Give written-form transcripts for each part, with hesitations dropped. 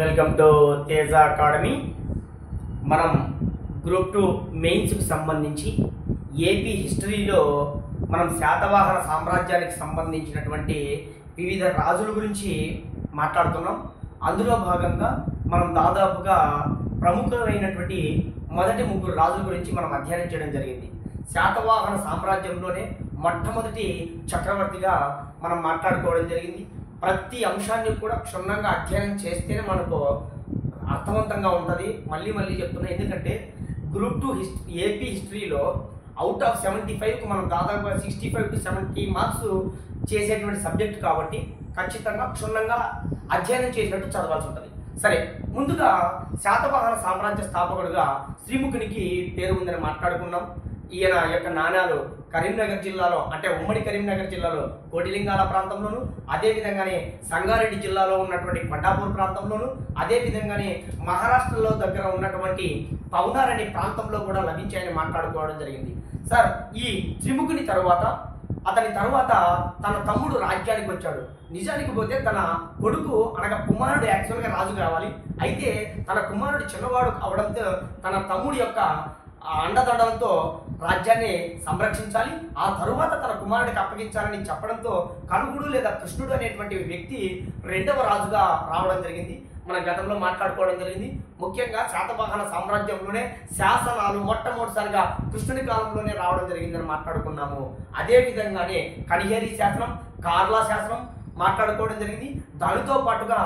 Welcome to Teja academy. మనం group 2 మెయిన్స్కి సంబంధించి ఏపీ హిస్టరీలో మనం శాతవాహన సామ్రాజ్యానికి సంబంధించినటువంటి వివిధ రాజుల గురించి మాట్లాడుతున్నాం. అందులో భాగంగా మనం దాదాపుగా ప్రముఖమైనటువంటి మొదటి 3 రాజుల గురించి మనం అధ్యయనం చేయడం జరిగింది. శాతవాహన సామ్రాజ్యంలోనే మొట్టమొదటి చక్రవర్తిగా మనం మాట్లాడుకోవడం జరిగింది. ప్రతి అంశాన్ని కూడా క్షుణ్ణంగా అధ్యయనం చేస్తేనే మనకు అర్థవంతంగా ఉంటుంది. మళ్ళీ చెప్తున్నా, ఎందుకంటే గ్రూప్ 2 ఏపీ హిస్టరీలో అవుట్ ఆఫ్ 75కు మనం దాదాపుగా 65 to 70 మార్క్స్ చేసేటువంటి సబ్జెక్ట్ కాబట్టి ఖచ్చితంగా క్షుణ్ణంగా అధ్యయనం చేసినట్టు చదవాల్సి ఉంటుంది. సరే, ముందుగా శాతవాహన సామ్రాజ్య స్థాపకుడుగా శ్రీముఖునికి పేరు ఉందని మాట్లాడుకున్నాం. ఈయన యొక్క నాణ్యాలు కరీంనగర్ జిల్లాలో, అంటే ఉమ్మడి కరీంనగర్ జిల్లాలో కోటిలింగాల ప్రాంతంలోను, అదేవిధంగానే సంగారెడ్డి జిల్లాలో ఉన్నటువంటి కొండాపూర్ ప్రాంతంలోను, అదేవిధంగానే మహారాష్ట్రలో దగ్గర ఉన్నటువంటి పౌనార్ అనే ప్రాంతంలో కూడా లభించాయని మాట్లాడుకోవడం జరిగింది. సార్, ఈ త్రిముఖుని అతని తరువాత తన తమ్ముడు రాజ్యానికి వచ్చాడు. నిజానికి పోతే తన కొడుకు అనగా కుమారుడు యాక్చువల్గా రాజు కావాలి. అయితే తన కుమారుడు చిన్నవాడు అవడంతో తన తమ్ముడి యొక్క అండదండలతో రాజ్యాన్ని సంరక్షించాలి, ఆ తరువాత తన కుమారుడికి అప్పగించాలని చెప్పడంతో కనుగుడు లేదా కృష్ణుడు అనేటువంటి వ్యక్తి 2వ రాజుగా రావడం జరిగింది. మనం గతంలో మాట్లాడుకోవడం జరిగింది. ముఖ్యంగా శాతవాహన సామ్రాజ్యంలోనే శాసనాలు మొట్టమొదటిసారిగా కృష్ణుని కాలంలోనే రావడం జరిగిందని మాట్లాడుకున్నాము. అదేవిధంగానే కనిహేరి శాసనం, కార్లా శాసనం మాట్లాడుకోవడం జరిగింది. దానితో పాటుగా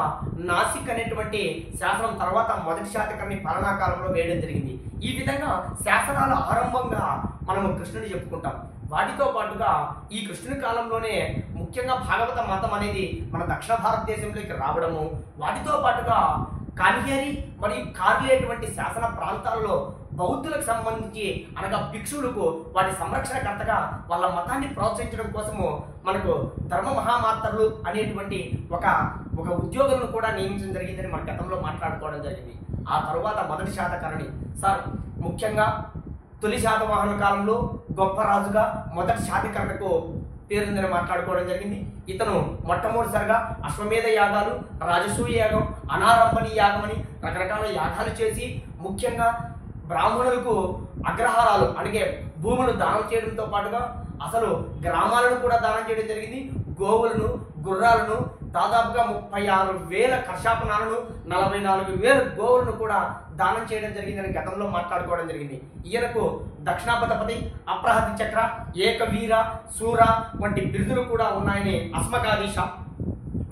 నాసిక్ అనేటువంటి శాసనం తర్వాత మొదటి శాతకర్ణి పాలనా కాలంలో వేయడం జరిగింది. ఈ విధంగా శాసనాల ఆరంభంగా మనము కృష్ణుని చెప్పుకుంటాం. వాటితో పాటుగా ఈ కృష్ణుని కాలంలోనే ముఖ్యంగా భాగవత మతం అనేది మన దక్షిణ భారతదేశంలోకి రావడము, వాటితో పాటుగా కానిహేరి మరియు కార్లీ అటువంటి శాసన ప్రాంతాల్లో బౌద్ధులకు సంబంధించి అనగా భిక్షువులకు వాటి సంరక్షణకర్తగా వాళ్ళ మతాన్ని ప్రోత్సహించడం కోసము మనకు ధర్మ మహామాతరులు అనేటువంటి ఒక ఉద్యోగులను కూడా నియమించడం జరిగిందని మన గతంలో మాట్లాడుకోవడం జరిగింది. ఆ తరువాత మొదటి శాతకర్ణి. సార్, ముఖ్యంగా తొలి శాతవాహన కాలంలో గొప్ప రాజుగా మొదటి శాతకర్ణికు పేరుందని మాట్లాడుకోవడం జరిగింది. ఇతను మొట్టమొదటిసారిగా అశ్వమేధ యాగాలు, రాజసూయ యాగం, అనారంభని యాగం అని రకరకాల యాగాలు చేసి ముఖ్యంగా బ్రాహ్మణులకు అగ్రహారాలు అంటే భూములు దానం చేయడంతో పాటుగా అసలు గ్రామాలను కూడా దానం చేయడం జరిగింది. గోవులను, గుర్రాలను, దాదాపుగా 36,000 కర్షాపనాలను, 44,000 గోవులను కూడా దానం చేయడం జరిగిందని గతంలో మాట్లాడుకోవడం జరిగింది. ఈయనకు దక్షిణాపథపతి, అప్రహతి చక్ర, ఏకవీర, సూర వంటి బిరుదులు కూడా ఉన్నాయని, అస్మకాదీశ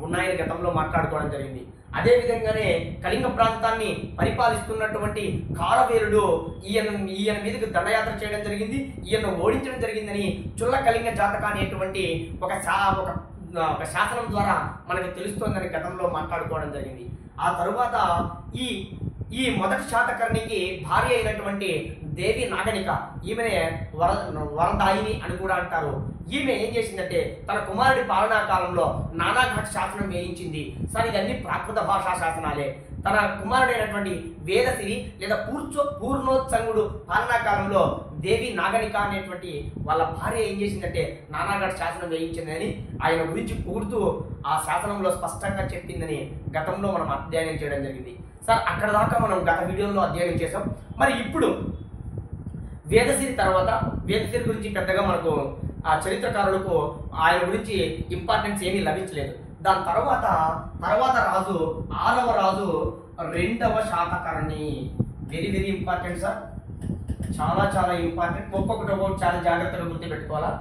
ఉన్నాయని గతంలో మాట్లాడుకోవడం జరిగింది. అదేవిధంగానే కళింగ ప్రాంతాన్ని పరిపాలిస్తున్నటువంటి కారవేరుడు ఈయన మీదకు దండయాత్ర చేయడం జరిగింది. ఈయన ఓడించడం జరిగిందని చుల్ల కళింగ జాతక అనేటువంటి ఒక శాసనం ద్వారా మనకు తెలుస్తోందని గతంలో మాట్లాడుకోవడం జరిగింది. ఆ తరువాత ఈ మొదటి శాతకర్ణికి భార్య అయినటువంటి దేవి నాగనిక, ఈమెనే వరదాయిని అని కూడా అంటారు. ఈమె ఏం చేసిందంటే తన కుమారుడి పాలనా కాలంలో నానాఘాట్ శాసనం వేయించింది. సార్, ఇవన్నీ ప్రాకృత భాషా శాసనాలే. తన కుమారుడైనటువంటి వేదసిరి లేదా పూర్ణోత్సంగుడు పాలనా కాలంలో దేవి నాగనిక అనేటువంటి వాళ్ళ భార్య ఏం చేసిందంటే నానాఘాట్ శాసనం వేయించిందని ఆయన గురించి పూర్తూ ఆ శాసనంలో స్పష్టంగా చెప్పిందని గతంలో మనం అధ్యయనం చేయడం జరిగింది. సార్, అక్కడ దాకా మనం గత వీడియోలో అధ్యయనం చేసాం. మరి ఇప్పుడు వేదసిరి తర్వాత, వేదసిరి గురించి పెద్దగా మనకు ఆ చరిత్రకారులకు ఆయన గురించి ఇంపార్టెన్స్ ఏమీ లభించలేదు. దాని తర్వాత రాజు 6వ రాజు 2వ శాతకర్ణి. వెరీ ఇంపార్టెంట్ సార్, చాలా ఇంపార్టెంట్. ఒక్కొక్కటి చాలా జాగ్రత్తగా గుర్తుపెట్టుకోవాలా.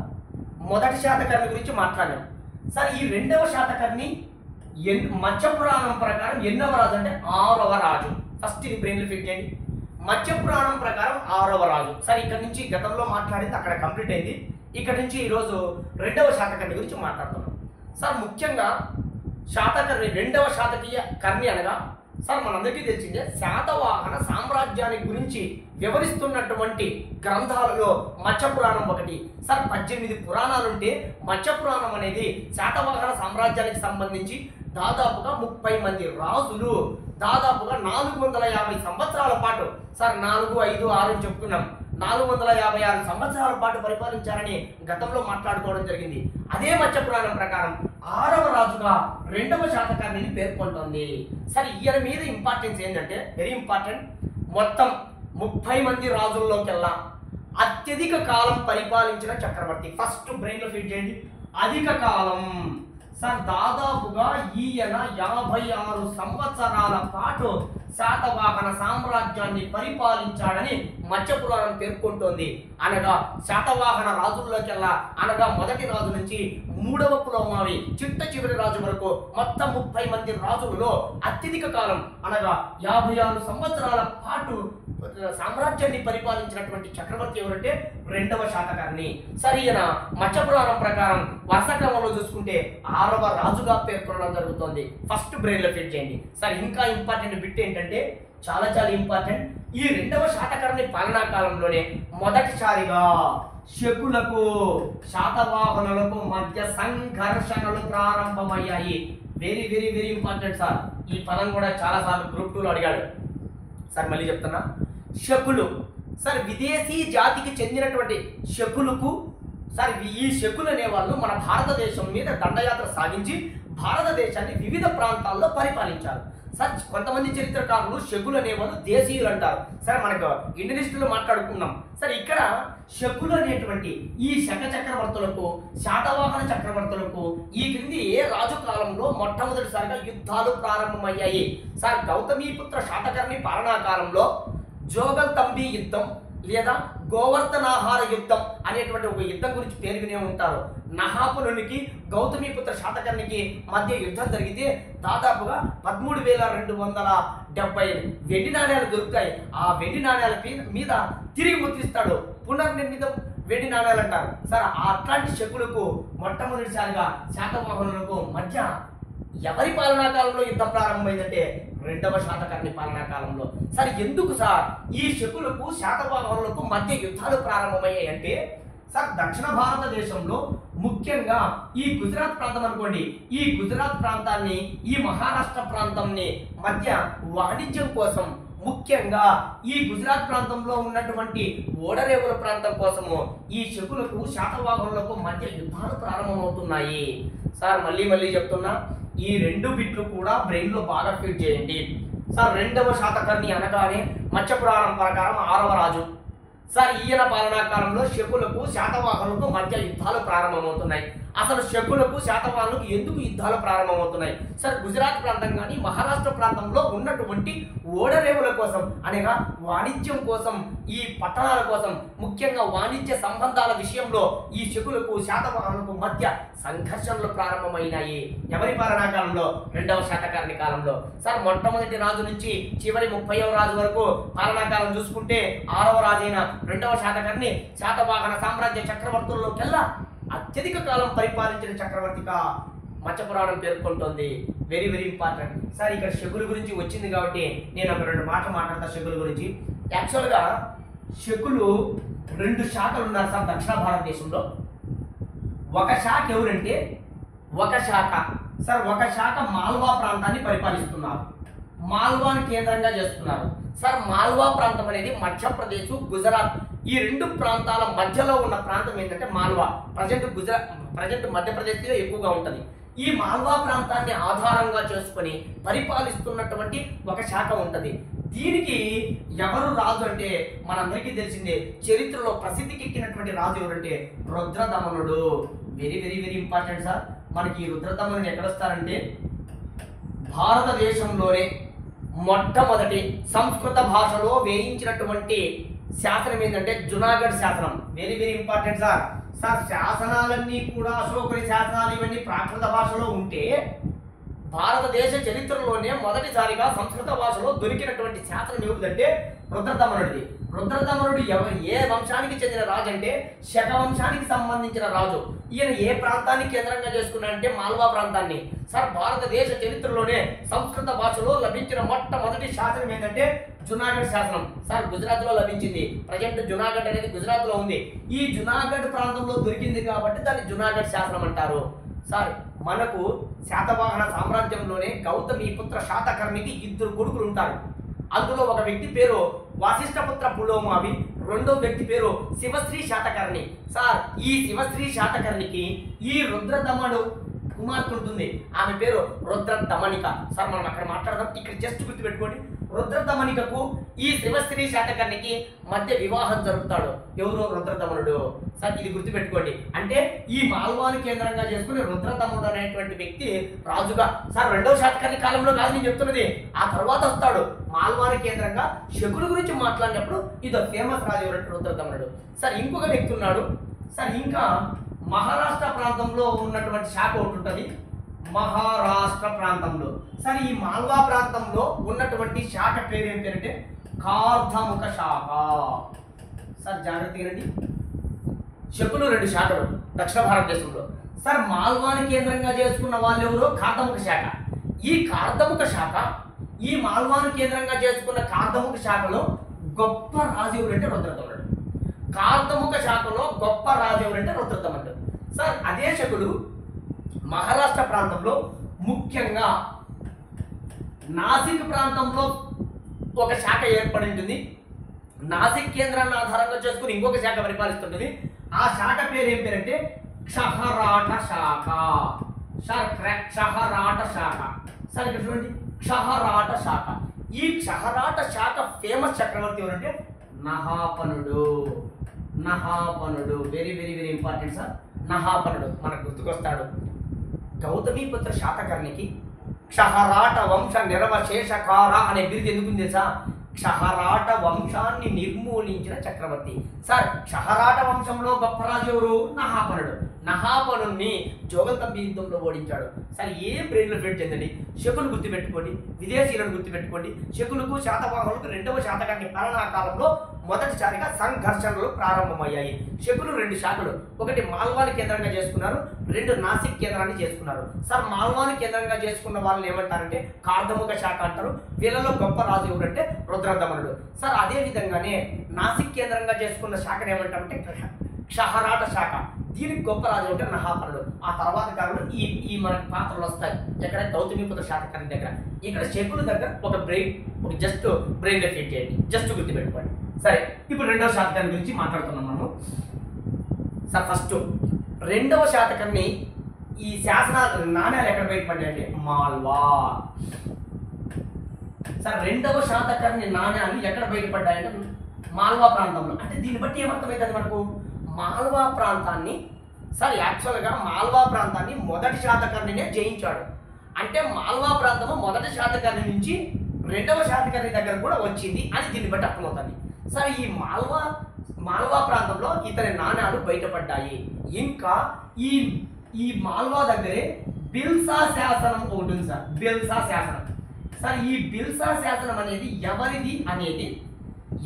మొదటి శాతకర్ణి గురించి మాట్లాడాం. సార్, ఈ 2వ శాతకర్ణి మత్స్యపురాణం ప్రకారం ఎన్నవ రాజు అంటే 6వ రాజు. ఫస్ట్ ఇది బ్రెయిన్లో ఫిట్ చేయండి. మత్స్యపురాణం ప్రకారం 6వ రాజు. సార్, ఇక్కడ నుంచి గతంలో మాట్లాడింది అక్కడ కంప్లీట్ అయింది. ఇక్కడ నుంచి ఈరోజు 2వ శాతకర్ణి గురించి మాట్లాడుతున్నాం. సార్, ముఖ్యంగా శాతకర్ణి 2వ శాతకీయ కర్ణి అనగా సార్ మనందరికీ తెలిసిందే శాతవాహన సామ్రాజ్యానికి గురించి వివరిస్తున్నటువంటి గ్రంథాలలో మత్స్యపురాణం ఒకటి. సార్, 18 పురాణాలుంటే మత్స్యపురాణం అనేది శాతవాహన సామ్రాజ్యానికి సంబంధించి దాదాపుగా 30 మంది రాజులు దాదాపుగా 450 సంవత్సరాల పాటు, సార్ 4, 5, 6 చెప్తున్నాం, 456 సంవత్సరాల పాటు పరిపాలించారని గతంలో మాట్లాడుకోవడం జరిగింది. అదే మత్స్య పురాణం ప్రకారం 6వ రాజుగా 2వ శాతకర్ణిని పేర్కొంటోంది. సరే, ఈయన మీద ఇంపార్టెన్స్ ఏంటంటే వెరీ ఇంపార్టెంట్. మొత్తం 30 మంది రాజుల్లోకెల్లా అత్యధిక కాలం పరిపాలించిన చక్రవర్తి. ఫస్ట్ బ్రెయిన్లో ఫిట్ చేయండి. అధిక కాలం సార్ దాదాపుగా ఈయన 56 సంవత్సరాల పాటు శాతవాహన సామ్రాజ్యాన్ని పరిపాలించాడని మత్స్య పురాణం పేర్కొంటోంది. అనగా శాతవాహన రాజుల్లోకెల్లా అనగా మొదటి రాజు నుంచి 3వ పులోమావి చిట్ట చివరి రాజు వరకు మొత్తం 30 మంది రాజులలో అత్యధిక కాలం అనగా 56 సంవత్సరాల పాటు సామ్రాజ్యాన్ని పరిపాలించినటువంటి చక్రవర్తి ఎవరంటే 2వ శాతకర్ణి. సరే, ఈయన మత్స్య పురాణం ప్రకారం వరుస క్రమంలో చూసుకుంటే 6వ రాజుగా పేర్కొనడం జరుగుతుంది. ఫస్ట్ బ్రెయిన్లో ఫిట్ చేయండి. సరే, ఇంకా ఇంపార్టెంట్ బిట్ ఏంటంటే చాలా చాలా ఇంపార్టెంట్. ఈ 2వ శాతకర్ణి పాలనా కాలంలోనే మొదటిసారిగా శకులకు శాతవాహనులకు మధ్య సంఘర్షణలు ప్రారంభమయ్యాయి. Very very very important sir. ఈ పదం కూడా చాలా సార్లు గ్రూప్ 2లో అడిగాడు సార్. మళ్ళీ చెప్తున్నా, శకులు సార్ విదేశీ జాతికి చెందినటువంటి శకులకు సార్ ఈ శకులు అనేవాళ్ళు మన భారతదేశం మీద దండయాత్ర సాగించి భారతదేశాన్ని వివిధ ప్రాంతాల్లో పరిపాలించారు. సార్ కొంతమంది చరిత్రకారులు శకులు అనేవాళ్ళు దేశీయులు అంటారు. సరే, మనకు ఇండియన్ హిస్టరీలో మాట్లాడుకున్నాం. సరే, ఇక్కడ శకులు అనేటువంటి ఈ శక చక్రవర్తులకు శాతవాహన చక్రవర్తులకు ఈ క్రింది ఏ రాజు కాలంలో మొట్టమొదటిసారిగా యుద్ధాలు ప్రారంభమయ్యాయి. సార్ గౌతమీపుత్ర శాతకర్ణి పాలనా కాలంలో జోగల్ తంబి యుద్ధం లేదా గోవర్ధనాహార యుద్ధం అనేటువంటి ఒక యుద్ధం గురించి పేరు వినే ఉంటారు. నహాపులునికి గౌతమీపుత్ర శాతకర్ణికి మధ్య యుద్ధం జరిగితే దాదాపుగా 13,270 వెండి నాణ్యాలు దొరుకుతాయి. ఆ వెండి నాణ్యాల మీద తిరిగి ముద్రిస్తాడు. పునర్నిర్మితం వెండి నాణ్యాలు అంటారు. సరే, అట్లాంటి శకులకు మొట్టమొదటిసారిగా శాతవాహనులకు మధ్య ఎవరి పాలనా కాలంలో యుద్ధం ప్రారంభమైందంటే 2వ శాతకర్ణి పాలనా కాలంలో. సరే, ఎందుకు సార్ ఈ శకులకు శాతవాహనులకు మధ్య యుద్ధాలు ప్రారంభమయ్యాయి అంటే సార్ దక్షిణ భారతదేశంలో ముఖ్యంగా ఈ గుజరాత్ ప్రాంతం అనుకోండి, ఈ గుజరాత్ ప్రాంతాన్ని ఈ మహారాష్ట్ర ప్రాంతాన్ని మధ్య వాణిజ్యం కోసం ముఖ్యంగా ఈ గుజరాత్ ప్రాంతంలో ఉన్నటువంటి ఓడరేవుల ప్రాంతం కోసము ఈ శకులకు శాతవాహనులకు మధ్య యుద్ధాలు ప్రారంభమవుతున్నాయి. సార్ మళ్ళీ చెప్తున్నా, ఈ 2 బిట్లు కూడా బ్రెయిన్లో బాగా ఫిట్ చేయండి. సార్ 2వ శాతకర్ణి అనగానే మత్స్య పురాణం ప్రకారం 6వ రాజు. సార్ ఈయన పాలనా కాలంలో శకులకు శాతవాహనులకు మధ్య యుద్ధాలు ప్రారంభమవుతున్నాయి. అసలు శకులకు శాతవాహనులకు ఎందుకు యుద్ధాలు ప్రారంభమవుతున్నాయి? సార్ గుజరాత్ ప్రాంతం కానీ మహారాష్ట్ర ప్రాంతంలో ఉన్నటువంటి ఓడరేవుల కోసం అనగా వాణిజ్యం కోసం ఈ పట్టణాల కోసం ముఖ్యంగా వాణిజ్య సంబంధాల విషయంలో ఈ శకులకు శాతవాహనులకు మధ్య సంఘర్షణలు ప్రారంభమైనాయి. ఎవరి పాలనా కాలంలో? 2వ శాతకర్ణి కాలంలో. సార్ మొట్టమొదటి రాజు నుంచి చివరి 30వ రాజు వరకు పాలనా కాలం చూసుకుంటే 6వ రాజైన 2వ శాతకర్ణి శాతవాహన సామ్రాజ్య చక్రవర్తుల్లోకెల్లా అత్యధిక కాలం పరిపాలించిన చక్రవర్తిగా మత్స్య పురాణం పేర్కొంటోంది. Very very important. సార్ ఇక్కడ శకుల గురించి వచ్చింది కాబట్టి నేను ఒక 2 మాటలు మాట్లాడతా శకుల గురించి. యాక్చువల్గా శకులు 2 శాఖలు ఉన్నారు సార్ దక్షిణ భారతదేశంలో. ఒక శాఖ ఎవరంటే ఒక శాఖ మాల్వా ప్రాంతాన్ని పరిపాలిస్తున్నారు. మాల్వాని కేంద్రంగా చేస్తున్నారు. సార్ మాల్వా ప్రాంతం అనేది మధ్యప్రదేశ్, గుజరాత్ ఈ 2 ప్రాంతాల మధ్యలో ఉన్న ప్రాంతం ఏంటంటే మాల్వా. ప్రజెంట్ మధ్యప్రదేశ్లో ఎక్కువగా ఉంటుంది. ఈ మాల్వా ప్రాంతాన్ని ఆధారంగా చేసుకొని పరిపాలిస్తున్నటువంటి ఒక శాఖ ఉంటుంది. దీనికి ఎవరు రాజు అంటే మనందరికీ తెలిసిందే, చరిత్రలో ప్రసిద్ధికెక్కినటువంటి రాజు ఎవరంటే రుద్రదమనుడు. Very very very important sir. మనకి ఈ రుద్రదమనుడు ఎక్కడొస్తారంటే భారతదేశంలోనే మొట్టమొదటి సంస్కృత భాషలో వేయించినటువంటి శాసనం ఏంటంటే జునాగఢ్ శాసనం. Very very important sir. శాసనాలన్నీ కూడా అశోకుని శాసనాలు ఇవన్నీ ప్రాకృత భాషలో ఉంటే భారతదేశ చరిత్రలోనే మొదటిసారిగా సంస్కృత భాషలో దొరికినటువంటి శాసనం ఏమిటంటే రుద్రదమనుడిది. రుద్రదమనుడు ఏ వంశానికి చెందిన రాజు అంటే శక వంశానికి సంబంధించిన రాజు. ఈయన ఏ ప్రాంతాన్ని కేంద్రంగా చేసుకున్నాడంటే మాల్వా ప్రాంతాన్ని. సార్ భారతదేశ చరిత్రలోనే సంస్కృత భాషలో లభించిన మొట్టమొదటి శాసనం ఏంటంటే జునాగఢ్ శాసనం. సార్ గుజరాత్ లో లభించింది. ప్రజెంట్ జునాగఢ్ అనేది గుజరాత్ లో ఉంది. ఈ జునాగఢ్ ప్రాంతంలో దొరికింది కాబట్టి దాన్ని జునాగఢ్ శాసనం అంటారు. సార్ మనకు శాతవాహన సామ్రాజ్యంలోనే గౌతమీపుత్ర శాతకర్ణికి 2 కొడుకులు ఉంటారు. అందులో ఒక వ్యక్తి పేరు వశిష్ఠపుత్ర పులోమావి, రెండో వ్యక్తి పేరు శివశ్రీ శాతకర్ణి. సార్ ఈ శివశ్రీ శాతకర్ణికి ఈ రుద్రదమనుడు కుమార్తె ఉంటుంది, ఆమె పేరు రుద్రదమనిక. సార్ మనం అక్కడ మాట్లాడదాం, ఇక్కడ జస్ట్ గుర్తుపెట్టుకోండి. రుద్రదమనికకు ఈ శివశ్రీ శాతకర్ణికి మధ్య వివాహం జరుపుతాడు. ఎవరు? రుద్రదమనుడు. సార్ ఇది గుర్తుపెట్టుకోండి. అంటే ఈ మాల్వాను కేంద్రంగా చేసుకుని రుద్రదమనుడు అనేటువంటి వ్యక్తి రాజుగా, సార్ రెండవ శాతకర్ణి కాలంలో కాదు నేను చెప్తున్నది, ఆ తర్వాత వస్తాడు. మాల్వాను కేంద్రంగా శకుని గురించి మాట్లాడినప్పుడు ఇది ఫేమస్ రాజు ఎవరంటే రుద్రదమనుడు. సార్ ఇంకొక వ్యక్తి ఉన్నాడు. సార్ ఇంకా మహారాష్ట్ర ప్రాంతంలో ఉన్నటువంటి శాఖ ఒకటి ఉంటుంది, మహారాష్ట్ర ప్రాంతంలో. సరే ఈ మాల్వా ప్రాంతంలో ఉన్నటువంటి శాఖ పేరు ఏం పేరంటే కార్ధముఖ శాఖ. సార్ జాగ్రత్తగా రండి, శకులు 2 శాఖలు దక్షిణ భారతదేశంలో. సార్ మాల్వాని కేంద్రంగా చేసుకున్న వాళ్ళు ఎవరు? కార్ధముఖ శాఖ. ఈ కార్ధముఖ శాఖ ఈ మాల్వాను కేంద్రంగా చేసుకున్న కార్ధముఖ శాఖలో గొప్ప రాజు ఎవరంటే రుద్రదమనుడు. కార్ధముఖ శాఖలో గొప్ప రాజు ఎవరంటే రుద్రదమనుడు. సార్ అదే శకుడు మహారాష్ట్ర ప్రాంతంలో ముఖ్యంగా నాసిక్ ప్రాంతంలో ఒక శాఖ ఏర్పడి ఉంటుంది. నాసిక్ కేంద్రాన్ని ఆధారంగా చేసుకుని ఇంకొక శాఖ పరిపాలిస్తుంటుంది. ఆ శాఖ పేరు ఏం పేరంటే క్షహరాట శాఖ. క్షహరాట శాఖ. సార్ ఇక్కడ చూడండి, క్షహరాట శాఖ. ఈ క్షహరాట శాఖ ఫేమస్ చక్రవర్తి ఎవరంటే నహాపనుడు. నహాపనుడు very very very important sir. నహాపనుడు మనకు గుర్తుకొస్తాడు. గౌతమీపుత్ర శాతకర్ణికి క్షహరాట వంశ నిరవశేషకార అనే బిరుదు ఎందుకు తెలుసా? క్షహరాట వంశాన్ని నిర్మూలించిన చక్రవర్తి. సార్ క్షహరాట వంశంలో గొప్ప రాజు ఎవరు? నహాపనుడు. నహాపనుని జోగల్తంబి యుద్ధంలో ఓడించాడు. సార్ ఏం బ్రెయిన్లో ఫిట్ చెందండి, శకులు గుర్తుపెట్టుకోండి, విదేశీయులను గుర్తుపెట్టుకోండి. శకులకు శాతవాహనులకు రెండవ శాతకర్ణి పాలనా కాలంలో మొదటిసారిగా సంఘర్షణలు ప్రారంభమయ్యాయి. శకులు 2 శాఖలు, ఒకటి మాల్వాని కేంద్రంగా చేసుకున్నారు, 2 నాసిక్ కేంద్రాన్ని చేసుకున్నారు. సార్ మాల్వాని కేంద్రంగా చేసుకున్న వాళ్ళని ఏమంటారంటే కార్ధముఖ శాఖ అంటారు. వీళ్ళలో గొప్ప రాజు ఎవరంటే రుద్రదమనుడు. సార్ అదే విధంగానే నాసిక్ కేంద్రంగా చేసుకున్న శాఖను ఏమంటారంటే క్షహరాట శాఖ. దీనికి గొప్ప రాజు అంటే నహాపనుడు. ఆ తర్వాత కాలంలో ఈ మన పాత్రలు వస్తాయి. ఎక్కడ? గౌతమీపుత్ర శాతకర్ణి దగ్గర. ఇక్కడ శకుల దగ్గర ఒక జస్ట్ బ్రెయిన్ ఫిట్ చేయండి, జస్ట్ గుర్తుపెట్టుకోండి. సరే, ఇప్పుడు రెండవ శాతకర్ణి గురించి మాట్లాడుతున్నాం మనము. సార్ ఫస్ట్ రెండవ శాతకర్ణి ఈ శాసనాలు నాణ్యాలు ఎక్కడ బయటపడ్డాయంటే మాల్వా. సార్ రెండవ శాతకర్ణి నాణ్యాలు ఎక్కడ బయటపడ్డాయంటే మాల్వా ప్రాంతంలో. అంటే దీన్ని బట్టి ఏమర్థమవుతుంది మనకు? మాల్వా ప్రాంతాన్ని, సార్ యాక్చువల్గా మాల్వా ప్రాంతాన్ని మొదటి శాతకర్ణినే జయించాడు. అంటే మాల్వా ప్రాంతము మొదటి శాతకర్ణి నుంచి రెండవ శాతకర్ణి దగ్గర కూడా వచ్చింది అని దీన్ని బట్టి అర్థమవుతుంది. సార్ ఈ మాల్వా ప్రాంతంలో ఇతని నాణ్యాలు బయటపడ్డాయి. ఇంకా ఈ మాల్వా దగ్గరే బిల్సా శాసనం ఒకటి ఉంది సార్, బిల్సా శాసనం. సార్ ఈ బిల్సా శాసనం అనేది ఎవరిది అనేది,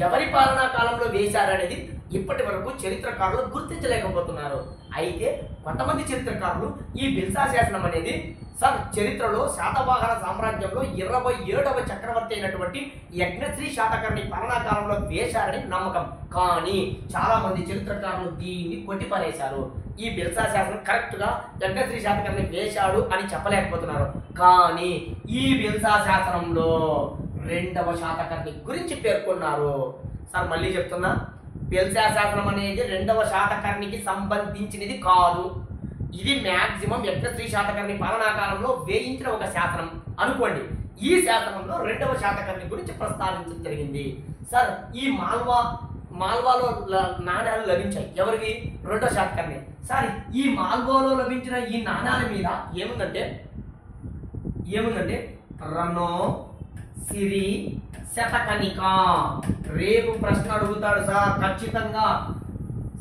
ఎవరి పాలనా కాలంలో వేశారనేది ఇప్పటి వరకు చరిత్రకారులు గుర్తించలేకపోతున్నారు. అయితే కొంతమంది చరిత్రకారులు ఈ బిల్సా శాసనం అనేది సార్ చరిత్రలో శాతవాహన సామ్రాజ్యంలో 27వ చక్రవర్తి అయినటువంటి యజ్ఞశ్రీ శాతకర్ణి పాలనా కాలంలో వేశారని నమ్మకం. కానీ చాలా మంది చరిత్రకారులు దీన్ని కొట్టిపారేశారు. ఈ బిల్సా శాసనం కరెక్ట్గా యజ్ఞశ్రీ శాతకర్ణి వేశాడు అని చెప్పలేకపోతున్నారు. కానీ ఈ బిల్సా శాసనంలో రెండవ శాతకర్ణి గురించి పేర్కొన్నారు. సార్ మళ్ళీ చెప్తున్నా, బిల్సా శాసనం అనేది రెండవ శాతకర్ణికి సంబంధించినది కాదు. ఇది మ్యాక్సిమం యజ్ఞశ్రీ శాతకర్ణి పాలనా కాలంలో వేయించిన ఒక శాసనం అనుకోండి. ఈ శాసనంలో రెండవ శాతకర్ణి గురించి ప్రస్తావించడం జరిగింది. సార్ ఈ మాల్వాలో నాణ్యాలు లభించాయి. ఎవరివి? రెండవ శాతకర్ణి. సార్ ఈ మాల్వాలో లభించిన ఈ నాణ్యాల మీద ఏముందంటే రనో సిరి శతకనిక. రేపు ప్రశ్న అడుగుతాడు సార్ ఖచ్చితంగా.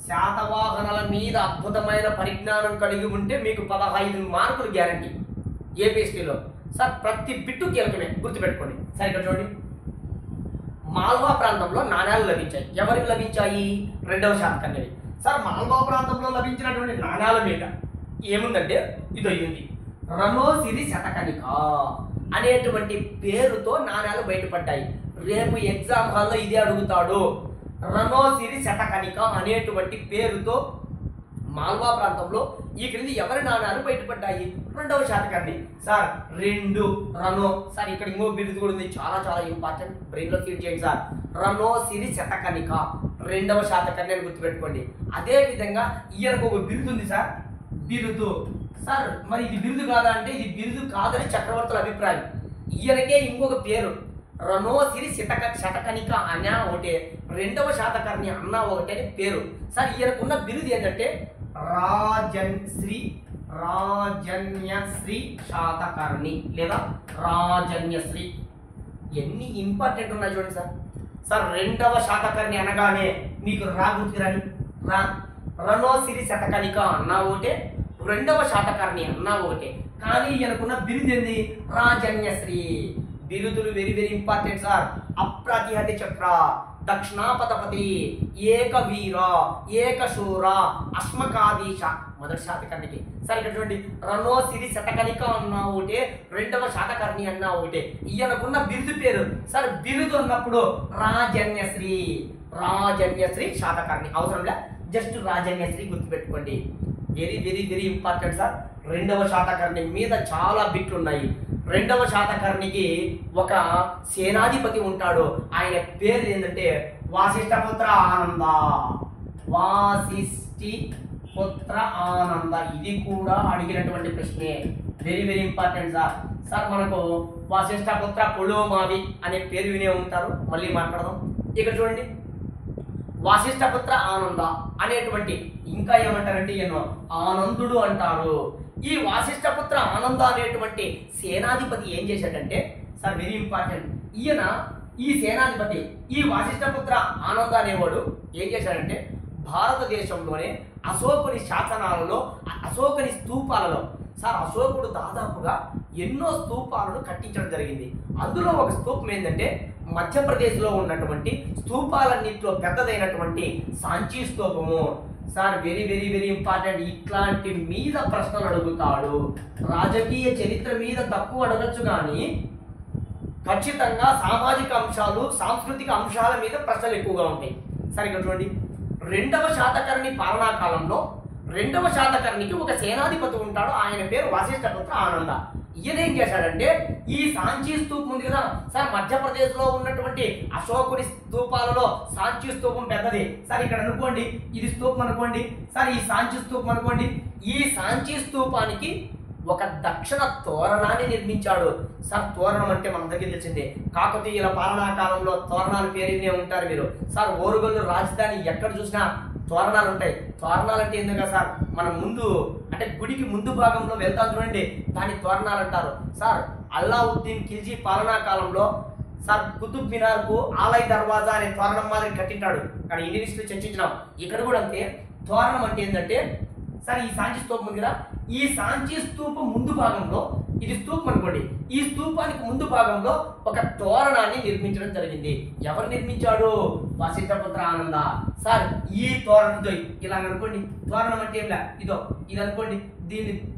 శాతవాహనాల మీద అద్భుతమైన పరిజ్ఞానం కలిగి ఉంటే మీకు 15 మార్కులు గ్యారంటీ ఏపీఎస్టీలో. సార్ ప్రతి బిట్టు కీలకమే, గుర్తుపెట్టుకోండి. సార్ ఇక్కడ చూడండి, మాల్వా ప్రాంతంలో నాణ్యాలు లభించాయి. ఎవరికి లభించాయి? రెండవ శాతకర్ణివి. సార్ మాల్వా ప్రాంతంలో లభించినటువంటి నాణ్యాల మీద ఏముందంటే ఇదో ఉంది, రనోసిరి శతకనిక అనేటువంటి పేరుతో నాణ్యాలు బయటపడ్డాయి. రేపు ఎగ్జామ్ హాల్లో ఇదే అడుగుతాడు. రనోసిరి శతకనిక అనేటువంటి పేరుతో మాల్వా ప్రాంతంలో ఈ క్రింది ఎవరి నాణ్యాలు బయటపడ్డాయి? రెండవ శాతకర్ణి. సార్ 2 రనో. సార్ ఇక్కడ ఇంకో బిరుదు కూడా ఉంది, చాలా చాలా ఇంపార్టెంట్, బ్రెయిన్లో ఫీడ్ చేయండి సార్. రనోసిరి శతకనిక రెండవ శాతకర్ణి అని గుర్తుపెట్టుకోండి. అదే విధంగా ఈయనకు ఒక బిరుదు ఉంది సార్, బిరుదు. సార్ మరి ఇది బిరుదు కాదా అంటే ఇది బిరుదు కాదని చక్రవర్తుల అభిప్రాయం. ఈయనకే ఇంకొక పేరు రణోసిరి శతకనిక అన్న ఒకటే, రెండవ శాతకర్ణి అన్న ఒకటే అని పేరు. సార్ ఈయనకున్న బిరుదు ఏంటంటే రాజన్యశ్రీ శాతకర్ణి లేదా రాజన్యశ్రీ. ఎన్ని ఇంపార్టెంట్ ఉన్నాయి చూడండి సార్. సార్ రెండవ శాతకర్ణి అనగానే మీకు రా గుర్తుకురాని రా, రణోసిరి శతకనిక అన్న ఒకటే, రెండవ శాతకర్ణి అన్న ఒకటే. కానీ ఈయనకున్న బిరుదు ఏంది రాజన్యశ్రీ. బిరుదులు వెరీ వెరీ ఇంపార్టెంట్ సార్. అప్రతిహతి చక్ర, దక్షిణాపతపతి, ఏకవీర, ఏకశూర, అశ్మకాదీశ మొదటి శాతకర్ణికి. సార్ ఇక్కడ చూడండి రణోసిరి శతకనిక అన్న ఒకటే, రెండవ శాతకర్ణి అన్న ఒకటే. ఈయనకున్న బిరుదు పేరు సార్ బిరుదు అన్నప్పుడు రాజన్యశ్రీ, రాజన్యశ్రీ శాతకర్ణి అవసరంలే, జస్ట్ రాజన్యశ్రీ గుర్తుపెట్టుకోండి. Very very very important sir. రెండవ శాతకర్ణి మీద చాలా బిట్లు ఉన్నాయి. రెండవ శాతకర్ణికి ఒక సేనాధిపతి ఉంటాడు. ఆయన పేరు ఏంటంటే వాసిష్ఠపుత్ర ఆనంద, వాసిష్ఠిపుత్ర ఆనంద. ఇది కూడా అడిగినటువంటి ప్రశ్నే, very very important sir. Sir మనకు వాసిష్ఠపుత్ర పులోమావి అనే పేరు వినే ఉంటారు, మళ్ళీ మాట్లాడదాం. ఇక్కడ చూడండి వాసిష్ఠపుత్ర ఆనంద అనేటువంటి, ఇంకా ఏమంటారంటే ఈయన ఆనందుడు అంటారు. ఈ వాసిష్ఠపుత్ర ఆనంద అనేటువంటి సేనాధిపతి ఏం చేశాడంటే సార్ వెరీ ఇంపార్టెంట్, ఈయన ఈ సేనాధిపతి ఈ వాసిష్ఠపుత్ర ఆనంద అనేవాడు ఏం చేశాడంటే భారతదేశంలోనే అశోకుని శాసనాలలో, అశోకుని స్తూపాలలో, సార్ అశోకుడు దాదాపుగా ఎన్నో స్తూపాలను కట్టించడం జరిగింది. అందులో ఒక స్తూపం ఏంటంటే మధ్యప్రదేశ్లో ఉన్నటువంటి స్తూపాలన్నింటిలో పెద్దదైనటువంటి సాంచీ స్తూపము. Sir very very very important. ఇట్లాంటి మీద ప్రశ్నలు అడుగుతాడు. రాజకీయ చరిత్ర మీద తక్కువ అడగచ్చు కానీ ఖచ్చితంగా సామాజిక అంశాలు, సాంస్కృతిక అంశాల మీద ప్రశ్నలు ఎక్కువగా ఉంటాయి. సార్ ఇక్కడ చూడండి రెండవ శాతకర్ణి పాలనా కాలంలో రెండవ శాతకర్ణికి ఒక సేనాధిపతి ఉంటాడు. ఆయన పేరు వాసిష్ఠపుత్ర ఆనంద. ఈయన ఏం చేశాడంటే ఈ సాంచీ స్తూపం ఉంది కదా సార్, మధ్యప్రదేశ్లో ఉన్నటువంటి అశోకుని స్తూపాలలో సాంచీ స్తూపం పెద్దది. సార్ ఇక్కడ అనుకోండి ఇది స్తూపం అనుకోండి, సార్ ఈ సాంచీ స్తూపం అనుకోండి. ఈ సాంచీ స్తూపానికి ఒక దక్షిణ తోరణాన్ని నిర్మించాడు. సార్ తోరణం అంటే మనందరికీ తెలిసిందే, కాకతీయుల పాలనా కాలంలో తోరణాలు పేరునే ఉంటారు మీరు. సార్ ఓరుగల్లు రాజధాని ఎక్కడ చూసినా తోరణాలు ఉంటాయి. తోరణాలు అంటే ఎందుకు సార్, మనం ముందు అంటే గుడికి ముందు భాగంలో వెళ్తాం చూడండి, దాన్ని తోరణాలు అంటారు. సార్ అల్లావుద్దీన్ ఖిల్జీ పాలనా కాలంలో సార్ కుతుబ్ మినార్కు ఆలయ దర్వాజా అనే తోరణం మాదిరి కట్టింటాడు. కానీ ఇండియన్స్ చర్చించినాం. ఇక్కడ కూడా అంతే. తోరణం అంటే ఏంటంటే సార్ ఈ సాంచీ స్తూపం ఉంది కదా, ఈ సాంచీ స్తూపం ముందు భాగంలో, ఇది స్తూపం అనుకోండి, ఈ స్తూపానికి ముందు భాగంలో ఒక తోరణాన్ని నిర్మించడం జరిగింది. ఎవరు నిర్మించాడు? వాసిష్ఠపుత్ర ఆనంద. సార్ ఈ తోరణంతో ఇలా అనుకోండి, తోరణం అంటే ఏంలా ఇదో ఇది అనుకోండి,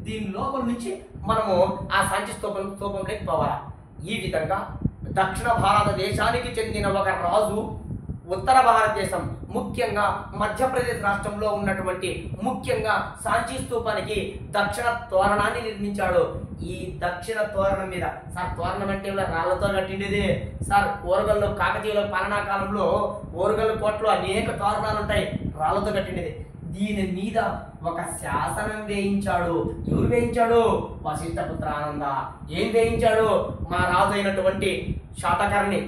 దీని లోపల నుంచి మనము ఆ సాంచీ స్తూపంలోకి పోవాలా. ఈ విధంగా దక్షిణ భారతదేశానికి చెందిన ఒక రాజు ఉత్తర భారతదేశం ముఖ్యంగా మధ్యప్రదేశ్ రాష్ట్రంలో ఉన్నటువంటి ముఖ్యంగా సాంచీ స్తూపానికి దక్షిణ తోరణాన్ని నిర్మించాడు. ఈ దక్షిణ తోరణం మీద సార్ తోరణం అంటే రాళ్లతో కట్టిండేది. సార్ ఓరుగల్లు కాకతీయుల పాలనా కాలంలో ఓరుగల్లు కోటలో అనేక తోరణాలు ఉంటాయి, రాళ్లతో కట్టిండేది. దీని మీద ఒక శాసనం వేయించాడు. ఎవరు వేయించాడు? వశిష్ఠపుత్ర ఆనంద. ఏం వేయించాడు? మా రాజు అయినటువంటి శాతకర్ణి.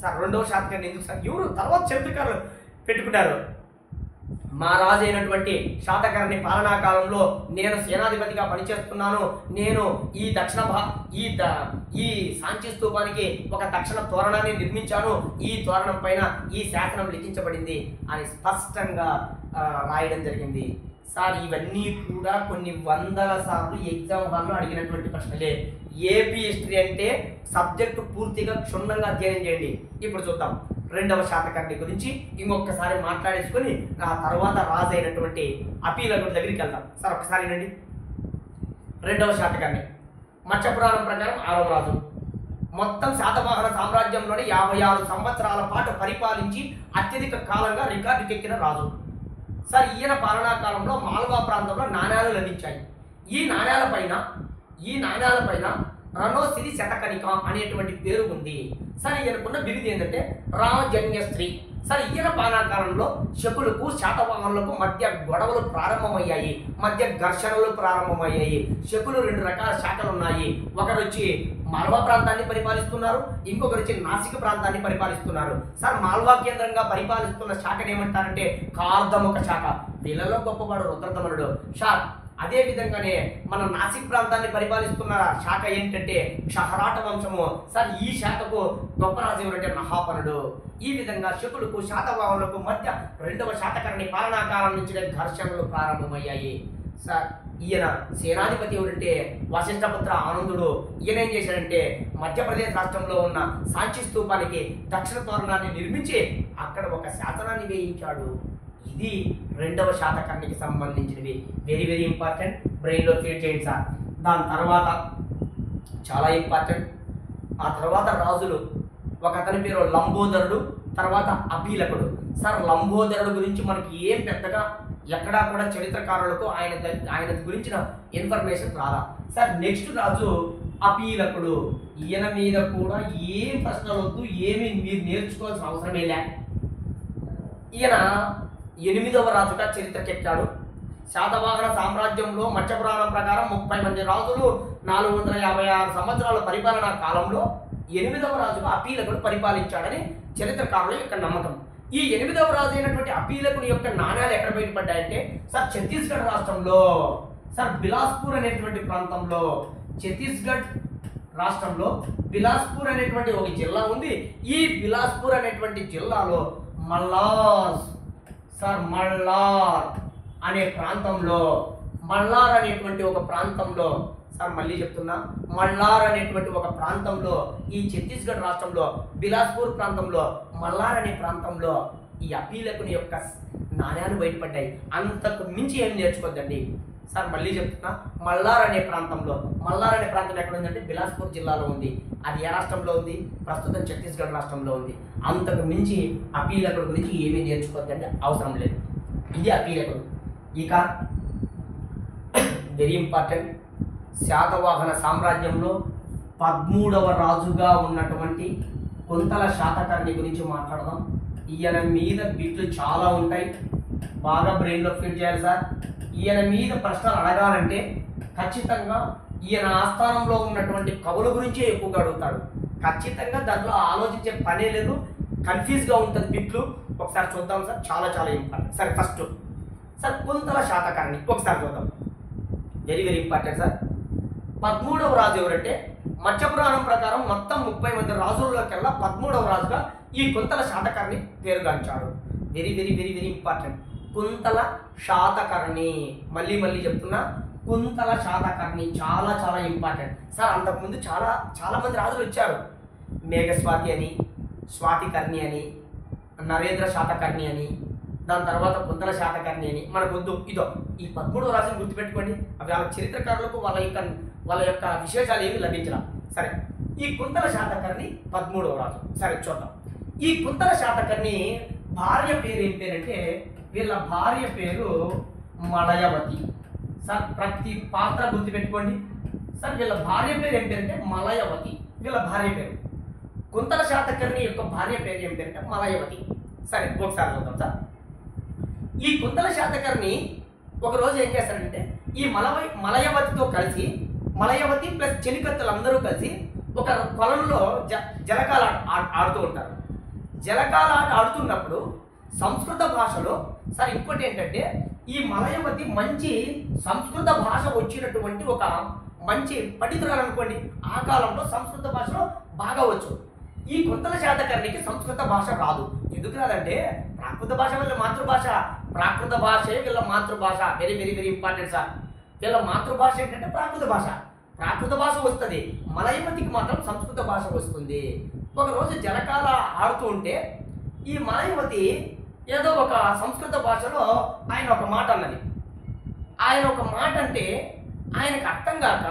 సార్ రెండవ శాతకర్ణి ఎందుకు సార్? ఎవరు తర్వాత చరిత్రకారులు పెట్టుకుంటారు. మా రాజు అయినటువంటి శాతకర్ణి పాలనా కాలంలో నేను సేనాధిపతిగా పనిచేస్తున్నాను, నేను ఈ ఈ సాంచీ స్తూపానికి ఒక దక్షిణ తోరణాన్ని నిర్మించాను, ఈ తోరణం పైన ఈ శాసనం లిఖించబడింది అని స్పష్టంగా రాయడం జరిగింది. సార్ ఇవన్నీ కూడా కొన్ని వందల సార్లు ఎగ్జామ్ హాల్లో అడిగినటువంటి ప్రశ్నలే. ఏపీ హిస్టరీ అంటే సబ్జెక్టు పూర్తిగా క్షుణ్ణంగా అధ్యయనం చేయండి. ఇప్పుడు చూద్దాం రెండవ శాతకర్ణి గురించి ఇంకొకసారి మాట్లాడేసుకొని ఆ తర్వాత రాజు అయినటువంటి అపీలగుడి దగ్గరికి వెళ్దాం. సార్ ఒక్కసారి వినండి. రెండవ శాతకర్ణి మత్స్య పురాణం ప్రకారం 6వ రాజు. మొత్తం శాతవాహన సామ్రాజ్యంలోని 56 సంవత్సరాల పాటు పరిపాలించి అత్యధిక కాలంగా రికార్డుకెక్కిన రాజు. సార్ ఈయన పాలనా కాలంలో మాల్వా ప్రాంతంలో నాణ్యాలు లభించాయి. ఈ నాణ్యాల పైన రణోసిరి శతకనిక అనేటువంటి పేరు ఉంది. సార్ ఈయనకున్న బిరుదు ఏంటంటే రాజన్యశ్రీ. సరే ఈయన పాలనాకాలంలో శకులకు శాతవాహనులకు మధ్య గొడవలు ప్రారంభమయ్యాయి, మధ్య ఘర్షణలు ప్రారంభమయ్యాయి. శకులు 2 రకాల శాఖలు ఉన్నాయి. ఒకరు వచ్చి మాల్వా ప్రాంతాన్ని పరిపాలిస్తున్నారు, ఇంకొకరు వచ్చి నాసిక్ ప్రాంతాన్ని పరిపాలిస్తున్నారు. సార్ మాల్వా కేంద్రంగా పరిపాలిస్తున్న శాఖను ఏమంటారంటే కార్దముఖ శాఖ. వీళ్ళలో గొప్పవాడు రుద్రదమనుడు. సార్ అదే విధంగానే మన నాసిక్ ప్రాంతాన్ని పరిపాలిస్తున్న శాఖ ఏంటంటే క్షహరాట వంశము. సార్ ఈ శాఖకు గొప్ప రాజు ఎవరంటే నహాపనుడు. ఈ విధంగా శకులకు శాతవాహనులకు మధ్య 2వ శాతకర్ణి పాలనాకాలం నుంచి ఘర్షణలు ప్రారంభమయ్యాయి. సార్ ఈయన సేనాధిపతి ఎవరంటే వశిష్ఠపుత్ర ఆనందుడు. ఈయన ఏం చేశాడంటే మధ్యప్రదేశ్ రాష్ట్రంలో ఉన్న సాంచి స్తూపానికి దక్షిణ తోరణాన్ని నిర్మించి అక్కడ ఒక శాసనాన్ని వేయించాడు. ఇది 2వ శాతకర్ణికి సంబంధించినవి. వెరీ వెరీ ఇంపార్టెంట్, బ్రెయిన్లో ఫీడ్ చేయండి సార్. దాని తర్వాత చాలా ఇంపార్టెంట్, ఆ తర్వాత రాజులు ఒక అతని పేరు లంబోదరుడు, తర్వాత అపీలకుడు. సార్ లంబోదరుడు గురించి మనకి ఏం పెద్దగా ఎక్కడా కూడా చరిత్రకారులకు ఆయన గురించిన ఇన్ఫర్మేషన్ రాదా. సార్ నెక్స్ట్ రాజు అపీలకుడు. ఈయన మీద కూడా ఏం ప్రశ్నలు వద్దు, ఏమి మీరు నేర్చుకోవాల్సిన అవసరమే లే. ఈయన 8వ రాజుగా చరిత్రకెక్కాడు. శాతవాహన సామ్రాజ్యంలో మత్స్యపురాణం ప్రకారం 30 మంది రాజులు 456 సంవత్సరాల పరిపాలనా కాలంలో 8వ రాజుగా అపీలకుడు పరిపాలించాడని చరిత్రకారుల యొక్క నమ్మకం. ఈ 8వ రాజు అయినటువంటి అపీలకుని యొక్క నాణ్యాలు ఎక్కడ బయటపడ్డాయంటే సార్ ఛత్తీస్గఢ్ రాష్ట్రంలో, సార్ బిలాస్పూర్ అనేటువంటి ప్రాంతంలో, ఛత్తీస్గఢ్ రాష్ట్రంలో బిలాస్పూర్ అనేటువంటి ఒక జిల్లా ఉంది. ఈ బిలాస్పూర్ అనేటువంటి జిల్లాలో మల్లార్ అనే ప్రాంతంలో, మల్లార్ అనేటువంటి ఒక ప్రాంతంలో, సార్ మళ్ళీ చెప్తున్నా, మల్లార్ అనేటువంటి ఒక ప్రాంతంలో, ఈ ఛత్తీస్గఢ్ రాష్ట్రంలో బిలాస్పూర్ ప్రాంతంలో మల్లార్ అనే ప్రాంతంలో ఈ అపీలకుని యొక్క నాణ్యాలు బయటపడ్డాయి. అంతకు మించి ఏం నేర్చుకోద్దండి. సార్ మళ్ళీ చెప్తున్నా, మల్లార్ అనే ప్రాంతంలో, మల్లార్ అనే ప్రాంతం ఎక్కడ ఉందంటే బిలాస్పూర్ జిల్లాలో ఉంది. అది ఏ రాష్ట్రంలో ఉంది? ప్రస్తుతం ఛత్తీస్గఢ్ రాష్ట్రంలో ఉంది. అంతకు మించి అపీలకుడు గురించి ఏమీ నేర్చుకోవద్దంటే అవసరం లేదు. ఇది అపీలకుడు. ఇక వెరీ ఇంపార్టెంట్, శాతవాహన సామ్రాజ్యంలో 13వ రాజుగా ఉన్నటువంటి కుంతల శాతకర్ణి గురించి మాట్లాడదాం. ఈయన మీద బిట్లు చాలా ఉంటాయి, బాగా బ్రెయిన్లో ఫిట్ చేయాలి సార్. ఈయన మీద ప్రశ్నలు అడగాలంటే ఖచ్చితంగా ఈయన ఆస్థానంలో ఉన్నటువంటి కవుల గురించే ఎక్కువగా అడుగుతాడు. ఖచ్చితంగా దాంట్లో ఆలోచించే పనే లేదు, కన్ఫ్యూజ్గా ఉంటుంది బిట్లు. ఒకసారి చూద్దాం సార్, చాలా చాలా ఇంపార్టెంట్. సరే ఫస్ట్ సార్ కుంతల శాతకర్ణి ఒకసారి చూద్దాం. Very very important sir. 13వ రాజు ఎవరంటే మత్స్యపురాణం ప్రకారం మొత్తం 30 మంది రాజుల్లోకెల్లా 13వ రాజుగా ఈ కుంతల శాతకర్ణి పేరుగాంచాడు. Very very very very important, Kuntala Satakarni. మళ్ళీ మళ్ళీ చెప్తున్నా, కుంతల శాతకర్ణి చాలా చాలా ఇంపార్టెంట్ సార్. అంతకుముందు చాలా మంది రాజులు వచ్చారు. మేఘస్వాతి అని, స్వాతికర్ణి అని, నరేంద్ర శాతకర్ణి అని, దాని తర్వాత కుంతల శాతకర్ణి అని. మనకు వద్దు, ఇదో ఈ 13వ రాజుని గుర్తుపెట్టుకోండి. అవి వాళ్ళ చరిత్రకారులకు వాళ్ళ యొక్క విశేషాలు ఏమి లభించరా. సరే, ఈ కుంతల శాతకర్ణి 13వ రాజు. సరే చూద్దాం. ఈ కుంతల శాతకర్ణి భార్య పేరు ఏం పేరంటే, వీళ్ళ భార్య పేరు మలయవతి. సార్ ప్రతి పాత్ర గుర్తుపెట్టుకోండి. సార్ వీళ్ళ భార్య పేరు ఏం పేరంటే మలయవతి. వీళ్ళ భార్య పేరు కుంతల శాతకర్ణి యొక్క భార్య పేరు ఏం పేరంటే మలయవతి. సరే ఒకసారి చూద్దాం సార్. ఈ కుంతల శాతకర్ణి ఒకరోజు ఏం చేస్తాడంటే ఈ మలయవతితో కలిసి, మలయవతి ప్లస్ చెలికత్తలందరూ కలిసి ఒక కొలంలో జలకాల ఆడుతూ ఉంటారు. జలకాల ఆట ఆడుతున్నప్పుడు సంస్కృత భాషలో సార్ ఇంకోటి ఏంటంటే ఈ మలయవతి మంచి సంస్కృత భాష వచ్చినటువంటి ఒక మంచి పండితురాలు అనుకోండి. ఆ కాలంలో సంస్కృత భాషలో బాగా వచ్చు. ఈ కుంతల శాతకర్ణికి సంస్కృత భాష రాదు. ఎందుకు రాదంటే ప్రాకృత భాష వీళ్ళ మాతృభాష, ప్రాకృత భాషే వీళ్ళ మాతృభాష. Very very very important sir. వీళ్ళ మాతృభాష ఏంటంటే ప్రాకృత భాష. ప్రాకృత భాష వస్తుంది, మలయవతికి మాత్రం సంస్కృత భాష వస్తుంది. ఒకరోజు జలకాల ఆడుతూ ఉంటే ఈ మలయవతి ఏదో ఒక సంస్కృత భాషలో ఆయన ఒక మాట అన్నది. ఆయన ఒక మాట అంటే ఆయనకు అర్థం కాక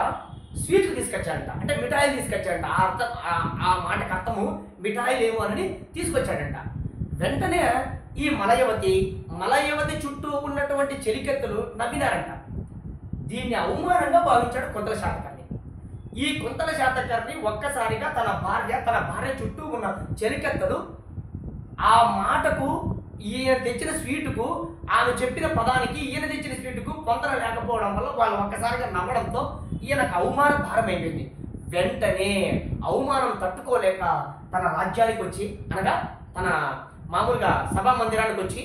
స్వీట్లు తీసుకొచ్చాడంట, అంటే మిఠాయిలు తీసుకొచ్చాడంట. ఆ మాటకు అర్థము మిఠాయిలు ఏమో అని తీసుకొచ్చాడంట. వెంటనే ఈ మలయవతి చుట్టూ ఉన్నటువంటి చెలికెత్తలు నవ్వినారంట. దీన్ని అవమానంగా భావించాడు కుంతల శాతకర్ణి. ఈ కుంతల శాతకర్ణి ఒక్కసారిగా తన భార్య చుట్టూ ఉన్న చెలికెత్తలు ఆ మాటకు ఈయన తెచ్చిన స్వీటుకు ఆమె చెప్పిన పదానికి ఈయన తెచ్చిన స్వీటుకు పొంతన లేకపోవడం వల్ల వాళ్ళు ఒక్కసారిగా నవ్వడంతో ఈయనకు అవమాన భారం అయిపోయింది. వెంటనే అవమానం తట్టుకోలేక తన రాజ్యానికి వచ్చి, అనగా తన మామూలుగా సభా మందిరానికి వచ్చి,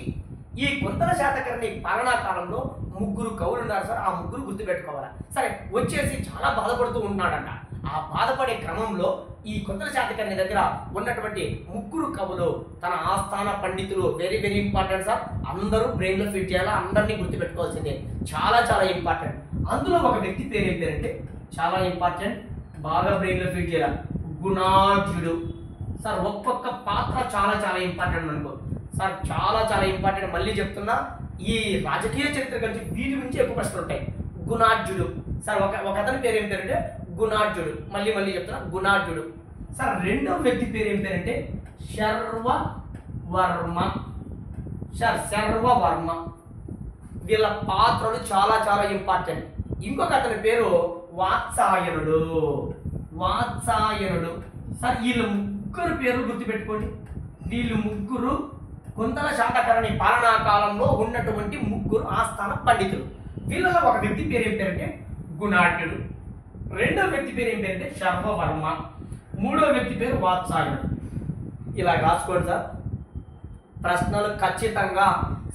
ఈ కుంతల శాతకర్ణి పాలనా కాలంలో 3 కవులు ఉన్నారు సార్. ఆ 3 గుర్తుపెట్టుకోవాలా. సరే, వచ్చేసి చాలా బాధపడుతూ ఉన్నాడంట. ఆ బాధపడే క్రమంలో ఈ కుంతల శాతకర్ణి దగ్గర ఉన్నటువంటి 3 కవులు తన ఆస్థాన పండితులు. Very very important sir. అందరూ బ్రెయిన్లో ఫిట్ చేయాలా, అందరినీ గుర్తుపెట్టుకోవాల్సిందే. చాలా చాలా ఇంపార్టెంట్. అందులో ఒక వ్యక్తి పేరు ఏం పేరంటే చాలా ఇంపార్టెంట్, బాగా బ్రెయిన్లో ఫిట్ చేయాలి. గుణాఢ్యుడు సార్. ఒక్కొక్క పాత్ర చాలా చాలా ఇంపార్టెంట్ అనుకో సార్, చాలా చాలా ఇంపార్టెంట్. మళ్ళీ చెప్తున్నా, ఈ రాజకీయ చరిత్ర గురించి వీటి గురించి ఎక్కువ ప్రశ్నలు ఉంటాయి. గుణాఢ్యుడు సార్. ఒక అతని పేరు ఏం పేరంటే గుణాఢ్యుడు. మళ్ళీ చెప్తున్నా, గుణాఢ్యుడు సార్. రెండవ వ్యక్తి పేరు ఏం పేరంటే శర్వవర్మ సార్. శర్వవర్మ. వీళ్ళ పాత్రలు చాలా చాలా ఇంపార్టెంట్. ఇంకొక అతని పేరు వాత్సాయనుడు. వాత్సాయనుడు సార్. వీళ్ళు 3 పేర్లు గుర్తుపెట్టుకోండి. వీళ్ళు 3 కుంతల శాతకర్ణి పాలనా కాలంలో ఉన్నటువంటి 3 ఆస్థాన పండితులు. వీళ్ళలో ఒక వ్యక్తి పేరు ఏం పేరంటే గుణాఢ్యుడు. రెండో వ్యక్తి పేరు ఏం పేరంటే శర్వవర్మ. మూడో వ్యక్తి పేరు వాత్సాయనుడు. ఇలా రాసుకోండి సార్. ప్రశ్నలు ఖచ్చితంగా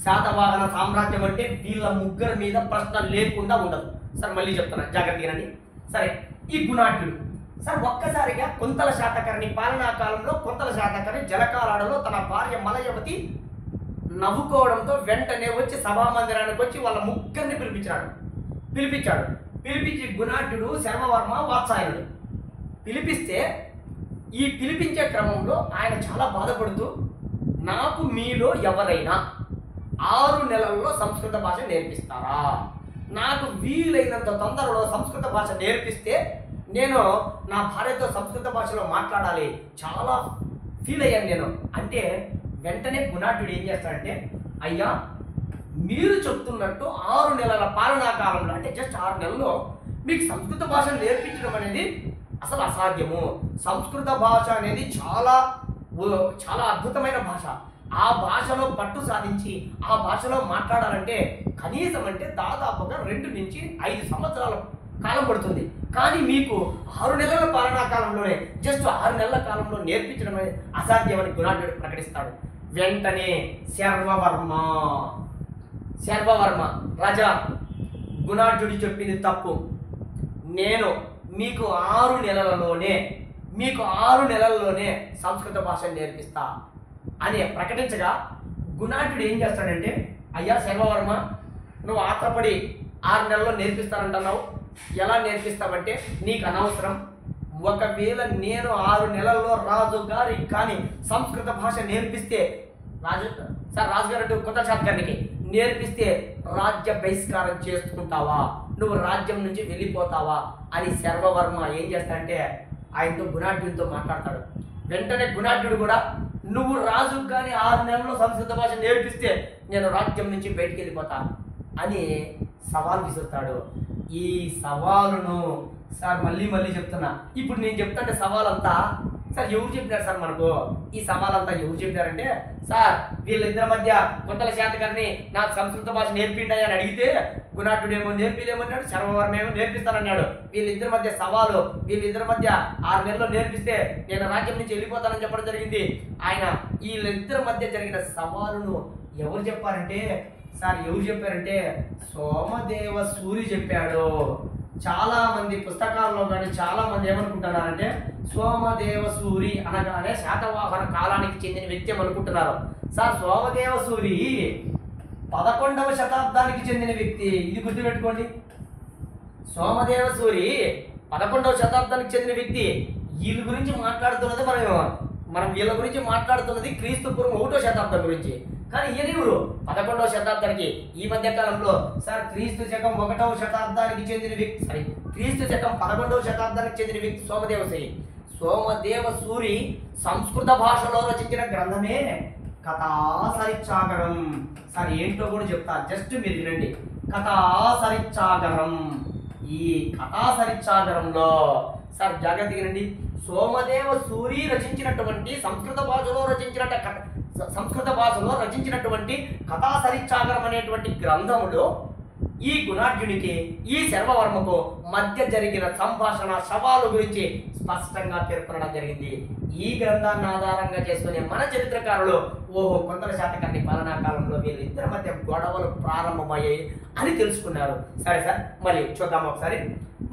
శాతవాహన సామ్రాజ్యం అంటే వీళ్ళ 3 మీద ప్రశ్న లేకుండా ఉండదు సార్. మళ్ళీ చెప్తున్నా, జాగ్రత్తగానండి. సరే, ఈ గుణాఢ్యుడు సార్ ఒక్కసారిగా కుంతల శాతకర్ణి పాలనా కాలంలో కుంతల శాతకర్ణి జలకాలాడలో తన భార్య మలయవతి నవ్వుకోవడంతో వెంటనే వచ్చి సభామందిరానికి వచ్చి వాళ్ళ 3 పిలిపించాడు. పిలిపించి గుణాఢ్యుడు, శర్వవర్మ, వాత్సాయనుడు పిలిపిస్తే, ఈ పిలిపించే క్రమంలో ఆయన చాలా బాధపడుతూ, నాకు మీలో ఎవరైనా 6 నెలల్లో సంస్కృత భాష నేర్పిస్తారా? నాకు వీలైనంత తొందరలో సంస్కృత భాష నేర్పిస్తే నేను నా భార్యతో సంస్కృత భాషలో మాట్లాడాలి, చాలా ఫీల్ అయ్యాను నేను అంటే. వెంటనే గుణాఢ్యుడు ఏం చేస్తాడంటే, అయ్యా మీరు చెప్తున్నట్టు 6 నెలల పాలనా కాలంలో, అంటే జస్ట్ 6 నెలల్లో మీకు సంస్కృత భాష నేర్పించడం అనేది అసలు అసాధ్యము. సంస్కృత భాష అనేది చాలా చాలా అద్భుతమైన భాష. ఆ భాషలో పట్టు సాధించి ఆ భాషలో మాట్లాడాలంటే కనీసం అంటే దాదాపుగా 2 నుంచి 5 సంవత్సరాల కాలం పడుతుంది. కానీ మీకు 6 నెలల పాలనా కాలంలోనే, జస్ట్ 6 నెలల కాలంలో నేర్పించడం అనేది అసాధ్యమని గుణాఢ్యుడు ప్రకటిస్తాడు. వెంటనే శర్వవర్మ రాజా, గుణాఢ్యుడు చెప్పింది తప్పు. నేను మీకు 6 నెలల్లోనే సంస్కృత భాష నేర్పిస్తా అని ప్రకటించగా, గుణాఢ్యుడు ఏం చేస్తాడంటే, అయ్యా శర్వవర్మ, నువ్వు ఆత్రపడి 6 నెలల్లో నేర్పిస్తానంటున్నావు, ఎలా నేర్పిస్తావంటే నీకు అనవసరం. ఒకవేళ నేను 6 నెలల్లో రాజుగారి కానీ సంస్కృత భాష నేర్పిస్తే, రాజుగారు అంటే కుంతల శాతకర్ణికి నేర్పిస్తే రాజ్య బహిష్కారం చేసుకుంటావా, నువ్వు రాజ్యం నుంచి వెళ్ళిపోతావా అని శర్వవర్మ ఏం చేస్తాడంటే ఆయనతో గుణాఢ్యుడితో మాట్లాడతాడు. వెంటనే గుణాఢ్యుడు కూడా, నువ్వు రాజుకు కానీ 6 నెలల్లో సంస్కృత భాష నేర్పిస్తే నేను రాజ్యం నుంచి బయటికి వెళ్ళిపోతాను అని సవాల్ విసురుతాడు. ఈ సవాలును సార్ మళ్ళీ చెప్తున్నా, ఇప్పుడు నేను చెప్తాంటే సవాలంతా సార్ ఎవరు చెప్పినారు సార్ మనకు? ఈ సవాలంతా ఎవరు చెప్పారంటే, సార్ వీళ్ళిద్దరి మధ్య కుంతల శాతకర్ణి నాకు సంస్కృత భాష నేర్పిండాయి అని అడిగితే గుణాఢ్యుడు ఏమో నేర్పిలేమన్నాడు, శర్వవర్మ ఏమో నేర్పిస్తానన్నాడు. వీళ్ళిద్దరి మధ్య సవాలు, వీళ్ళిద్దరి మధ్య 6 నెలల్లో నేర్పిస్తే నేను రాజ్యం నుంచి వెళ్ళిపోతానని చెప్పడం జరిగింది. ఆయన వీళ్ళిద్దరి మధ్య జరిగిన సవాలును ఎవరు చెప్పారంటే సార్, ఎవరు చెప్పారంటే సోమదేవ సూరి చెప్పాడు. చాలా మంది పుస్తకాల్లో కానీ చాలా మంది ఏమనుకుంటున్నారంటే సోమదేవ సూరి అనగానే శాతవాహన కాలానికి చెందిన వ్యక్తి అనుకుంటున్నారు. సార్ సోమదేవ సూరి 11వ శతాబ్దానికి చెందిన వ్యక్తి, ఇది గుర్తుపెట్టుకోండి. సోమదేవ సూరి 11వ శతాబ్దానికి చెందిన వ్యక్తి. వీళ్ళ గురించి మాట్లాడుతున్నది మనం వీళ్ళ గురించి మాట్లాడుతున్నది క్రీస్తు పూర్వం 1వ శతాబ్దం గురించి. కానీ ఈయన ఎవరు? 11వ శతాబ్దానికి. ఈ మధ్య కాలంలో సార్ క్రీస్తు శకం 1వ శతాబ్దానికి చెందిన వ్యక్తి, క్రీస్తు శకం 11వ శతాబ్దానికి చెందిన వ్యక్తి సోమదేవ సూరి సంస్కృత భాషలో రచించిన గ్రంథమే కథాసరిత్సాగరం. సార్ ఏంటో కూడా చెప్తా, జస్ట్ మీరు వినండి. కథాసరిత్సాగరం. ఈ కథాసరిత్సాగరంలో సార్ జాగ్రత్తగా వినండి. సోమదేవ సూరి రచించినటువంటి సంస్కృత భాషలో రచించినట్టు సంస్కృత భాషలో రచించినటువంటి కథాసరిత్సాగరం అనేటువంటి గ్రంథములో ఈ గుణాఢ్యునికి ఈ శర్వవర్మకు మధ్య జరిగిన సంభాషణ సవాలు గురించి స్పష్టంగా పేర్కొనడం జరిగింది. ఈ గ్రంథాన్ని ఆధారంగా చేసుకునే మన చరిత్రకారులు కొంతల శాతకర్ణి పాలనా కాలంలో వీళ్ళిద్దరి మధ్య గొడవలు ప్రారంభమయ్యాయి అని తెలుసుకున్నారు. సరే సార్, మరి చూద్దాం ఒకసారి.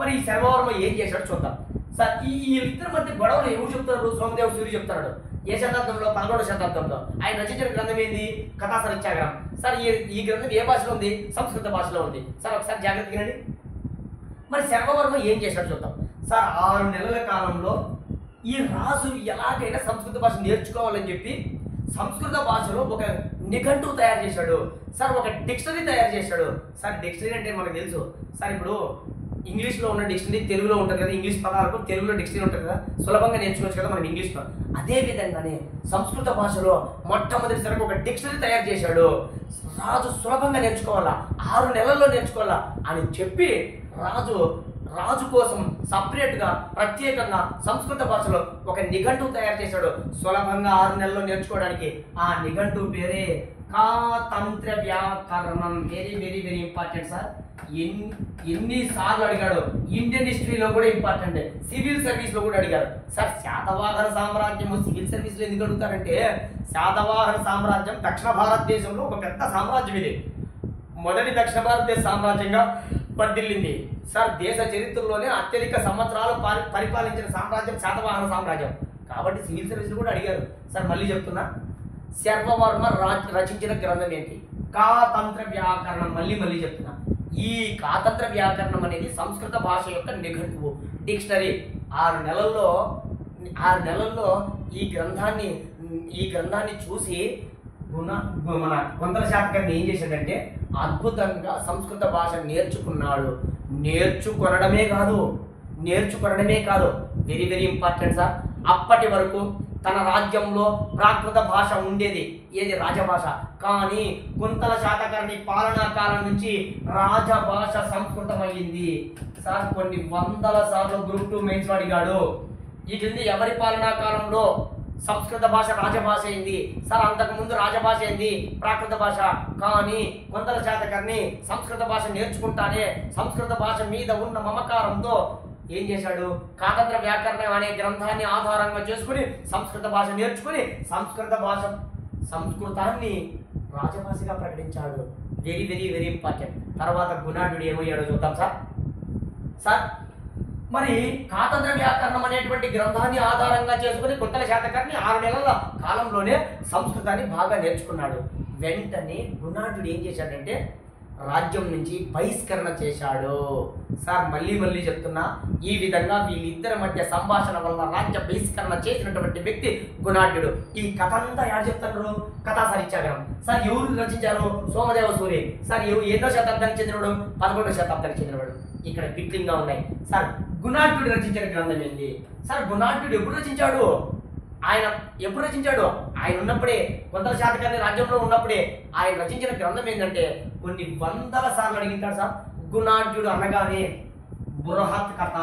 మరి ఈ శర్వవర్మ ఏం చేశాడు చూద్దాం సార్. వీళ్ళిద్దరి మధ్య గొడవలు ఎవరు చెప్తారు? సోమదేవ సూరి చెప్తాడు. ఏ శతాబ్దంలో? 11వ శతాబ్దంలో. ఆయన రచించిన గ్రంథం ఏంది? కథాసరిత్సాగరం. సార్ ఈ గ్రంథం ఏ భాషలో ఉంది? సంస్కృత భాషలో ఉంది. సార్ ఒకసారి జాగ్రత్తగా వినండి. మరి శర్వవర్మ ఏం చేశాడు చూద్దాం సార్. 6 నెలల కాలంలో ఈ రాజు ఎలాగైనా సంస్కృత భాష నేర్చుకోవాలని చెప్పి సంస్కృత భాషలో ఒక నిఘంటువు తయారు చేశాడు సార్. ఒక డిక్షనరీ తయారు చేశాడు సార్. డిక్షనరీ అంటే మనకు తెలుసు సార్. ఇప్పుడు ఇంగ్లీష్లో ఉన్న డిక్షనరీ తెలుగులో ఉంటుంది కదా. ఇంగ్లీష్ పదాలకు తెలుగులో డిక్షనరీ ఉంటుంది కదా, సులభంగా నేర్చుకోవచ్చు కదా మనం ఇంగ్లీష్లో. అదే విధంగానే సంస్కృత భాషలో మొట్టమొదటిసారిగా ఒక డిక్షనరీ తయారు చేశాడు. రాజు సులభంగా నేర్చుకోవాలా, 6 నెలల్లో నేర్చుకోవాలా అని చెప్పి రాజు కోసం సపరేట్గా ప్రత్యేకంగా సంస్కృత భాషలో ఒక నిఘంటువు తయారు చేశాడు సులభంగా 6 నెలల్లో నేర్చుకోవడానికి. ఆ నిఘంటువు పేరే కాతంత్ర వ్యాకరణం. Very very very important sir. ఎన్నిసార్లు అడిగాడు. ఇండియన్ హిస్టరీలో కూడా ఇంపార్టెంట్, సివిల్ సర్వీస్లో కూడా అడిగారు సార్. శాతవాహన సామ్రాజ్యము సివిల్ సర్వీస్లో ఎందుకు అడుగుతారంటే, శాతవాహన సామ్రాజ్యం దక్షిణ భారతదేశంలో ఒక పెద్ద సామ్రాజ్యం. ఇది మొదటి దక్షిణ భారతదేశ సామ్రాజ్యంగా వర్ధిల్లింది సార్. దేశ చరిత్రలోనే అత్యధిక సంవత్సరాలు పరిపాలించిన సామ్రాజ్యం శాతవాహన సామ్రాజ్యం. కాబట్టి సివిల్ సర్వీస్లో కూడా అడిగారు సార్. మళ్ళీ చెప్తున్నా, శర్వవర్మ రచించిన గ్రంథం ఏంటి? కాతంత్ర వ్యాకరణం. మళ్ళీ చెప్తున్నా, ఈ కాతంత్ర వ్యాకరణం అనేది సంస్కృత భాష యొక్క నిఘంటువు, డిక్షనరీ. 6 నెలల్లో ఈ గ్రంథాన్ని చూసి మన కొంతల శాతకర్ణి ఏం చేశాడంటే అద్భుతంగా సంస్కృత భాష నేర్చుకున్నాడు. నేర్చుకోవడమే కాదు వెరీ వెరీ ఇంపార్టెంట్ సార్. అప్పటి వరకు తన రాజ్యంలో ప్రాకృత భాష ఉండేది, ఏది? రాజభాష. కానీ కుంతల శాతకర్ణి పాలనా కాలం నుంచి రాజభాష సంస్కృతమైంది సార్. కొన్ని వందల సార్లు గ్రూప్ 2 మెయిన్స్ అడిగాడు. ఈ కింది ఎవరి పాలనా కాలంలో సంస్కృత భాష రాజభాష అయింది సార్? అంతకుముందు రాజభాష అయింది ప్రాకృత భాష. కానీ కుంతల శాతకర్ణి సంస్కృత భాష నేర్చుకుంటానే సంస్కృత భాష మీద ఉన్న మమకారంతో ఏం చేశాడు? కాతంత్ర వ్యాకరణం అనే గ్రంథాన్ని ఆధారంగా చేసుకుని సంస్కృత భాష నేర్చుకుని సంస్కృతాన్ని రాజభాషగా ప్రకటించాడు. Very very very important. తర్వాత గుణాఢ్యుడు ఏమయ్యాడో చూద్దాం సార్. మరి కాతంత్ర వ్యాకరణం అనేటువంటి గ్రంథాన్ని ఆధారంగా చేసుకుని కుంతల శాతకర్ణి 6 నెలల కాలంలోనే సంస్కృతాన్ని బాగా నేర్చుకున్నాడు. వెంటనే గుణాఢ్యుడు ఏం చేశాడంటే రాజ్యం నుంచి బహిష్కరణ చేశాడు సార్. మళ్ళీ చెప్తున్నా, ఈ విధంగా వీళ్ళిద్దరి మధ్య సంభాషణ వల్ల రాజ్య బహిష్కరణ చేసినటువంటి వ్యక్తి గుణాఢ్యుడు. ఈ కథ అంతా ఎవరు చెప్తారు? కథాసరిత్సాగరం సార్. ఎవరు రచించారు? సోమదేవ సూరి సార్. ఎన్నో శతాబ్దానికి చెందినవాడు? 11వ శతాబ్దానికి చెందినవాడు. ఇక్కడ పిక్లింగ్గా ఉన్నాయి సార్. గుణాఢ్యుడు రచించిన గ్రంథం ఏంటి సార్? గుణాఢ్యుడు ఎప్పుడు రచించాడు? ఆయన ఉన్నప్పుడే, కొంతల శాతకర్ణి రాజ్యంలో ఉన్నప్పుడే ఆయన రచించిన గ్రంథం ఏంటంటే కొన్ని వందల సార్లు అడిగింటాడు సార్. గుణాఢ్యుడు అనగానే బృహత్ కథ.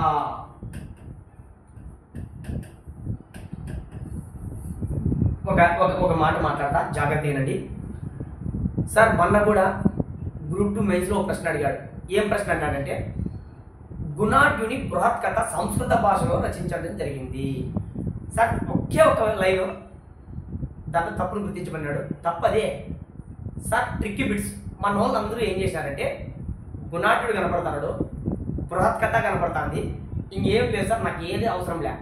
ఒక మాట మాట్లాడతా, జాగ్రత్త ఏనండి సార్. మొన్న కూడా గ్రూప్ 2 మెయిన్స్లో ఒక ప్రశ్న అడిగాడు. ఏం ప్రశ్న అన్నాడంటే, గుణాఢ్యుని బృహత్ కథ సంస్కృత భాషలో రచించడం జరిగింది సార్. ఒకే ఒక లైను, దాంట్లో తప్పును గుర్తించమన్నాడు. తప్పదే సార్. Tricky bits. మన వాళ్ళందరూ ఏం చేశారంటే, గుణాఢ్యుడు కనపడుతున్నాడు, బృహత్ కథ కనపడుతుంది, ఇంకేం లేదు సార్, నాకు ఏది అవసరం లే,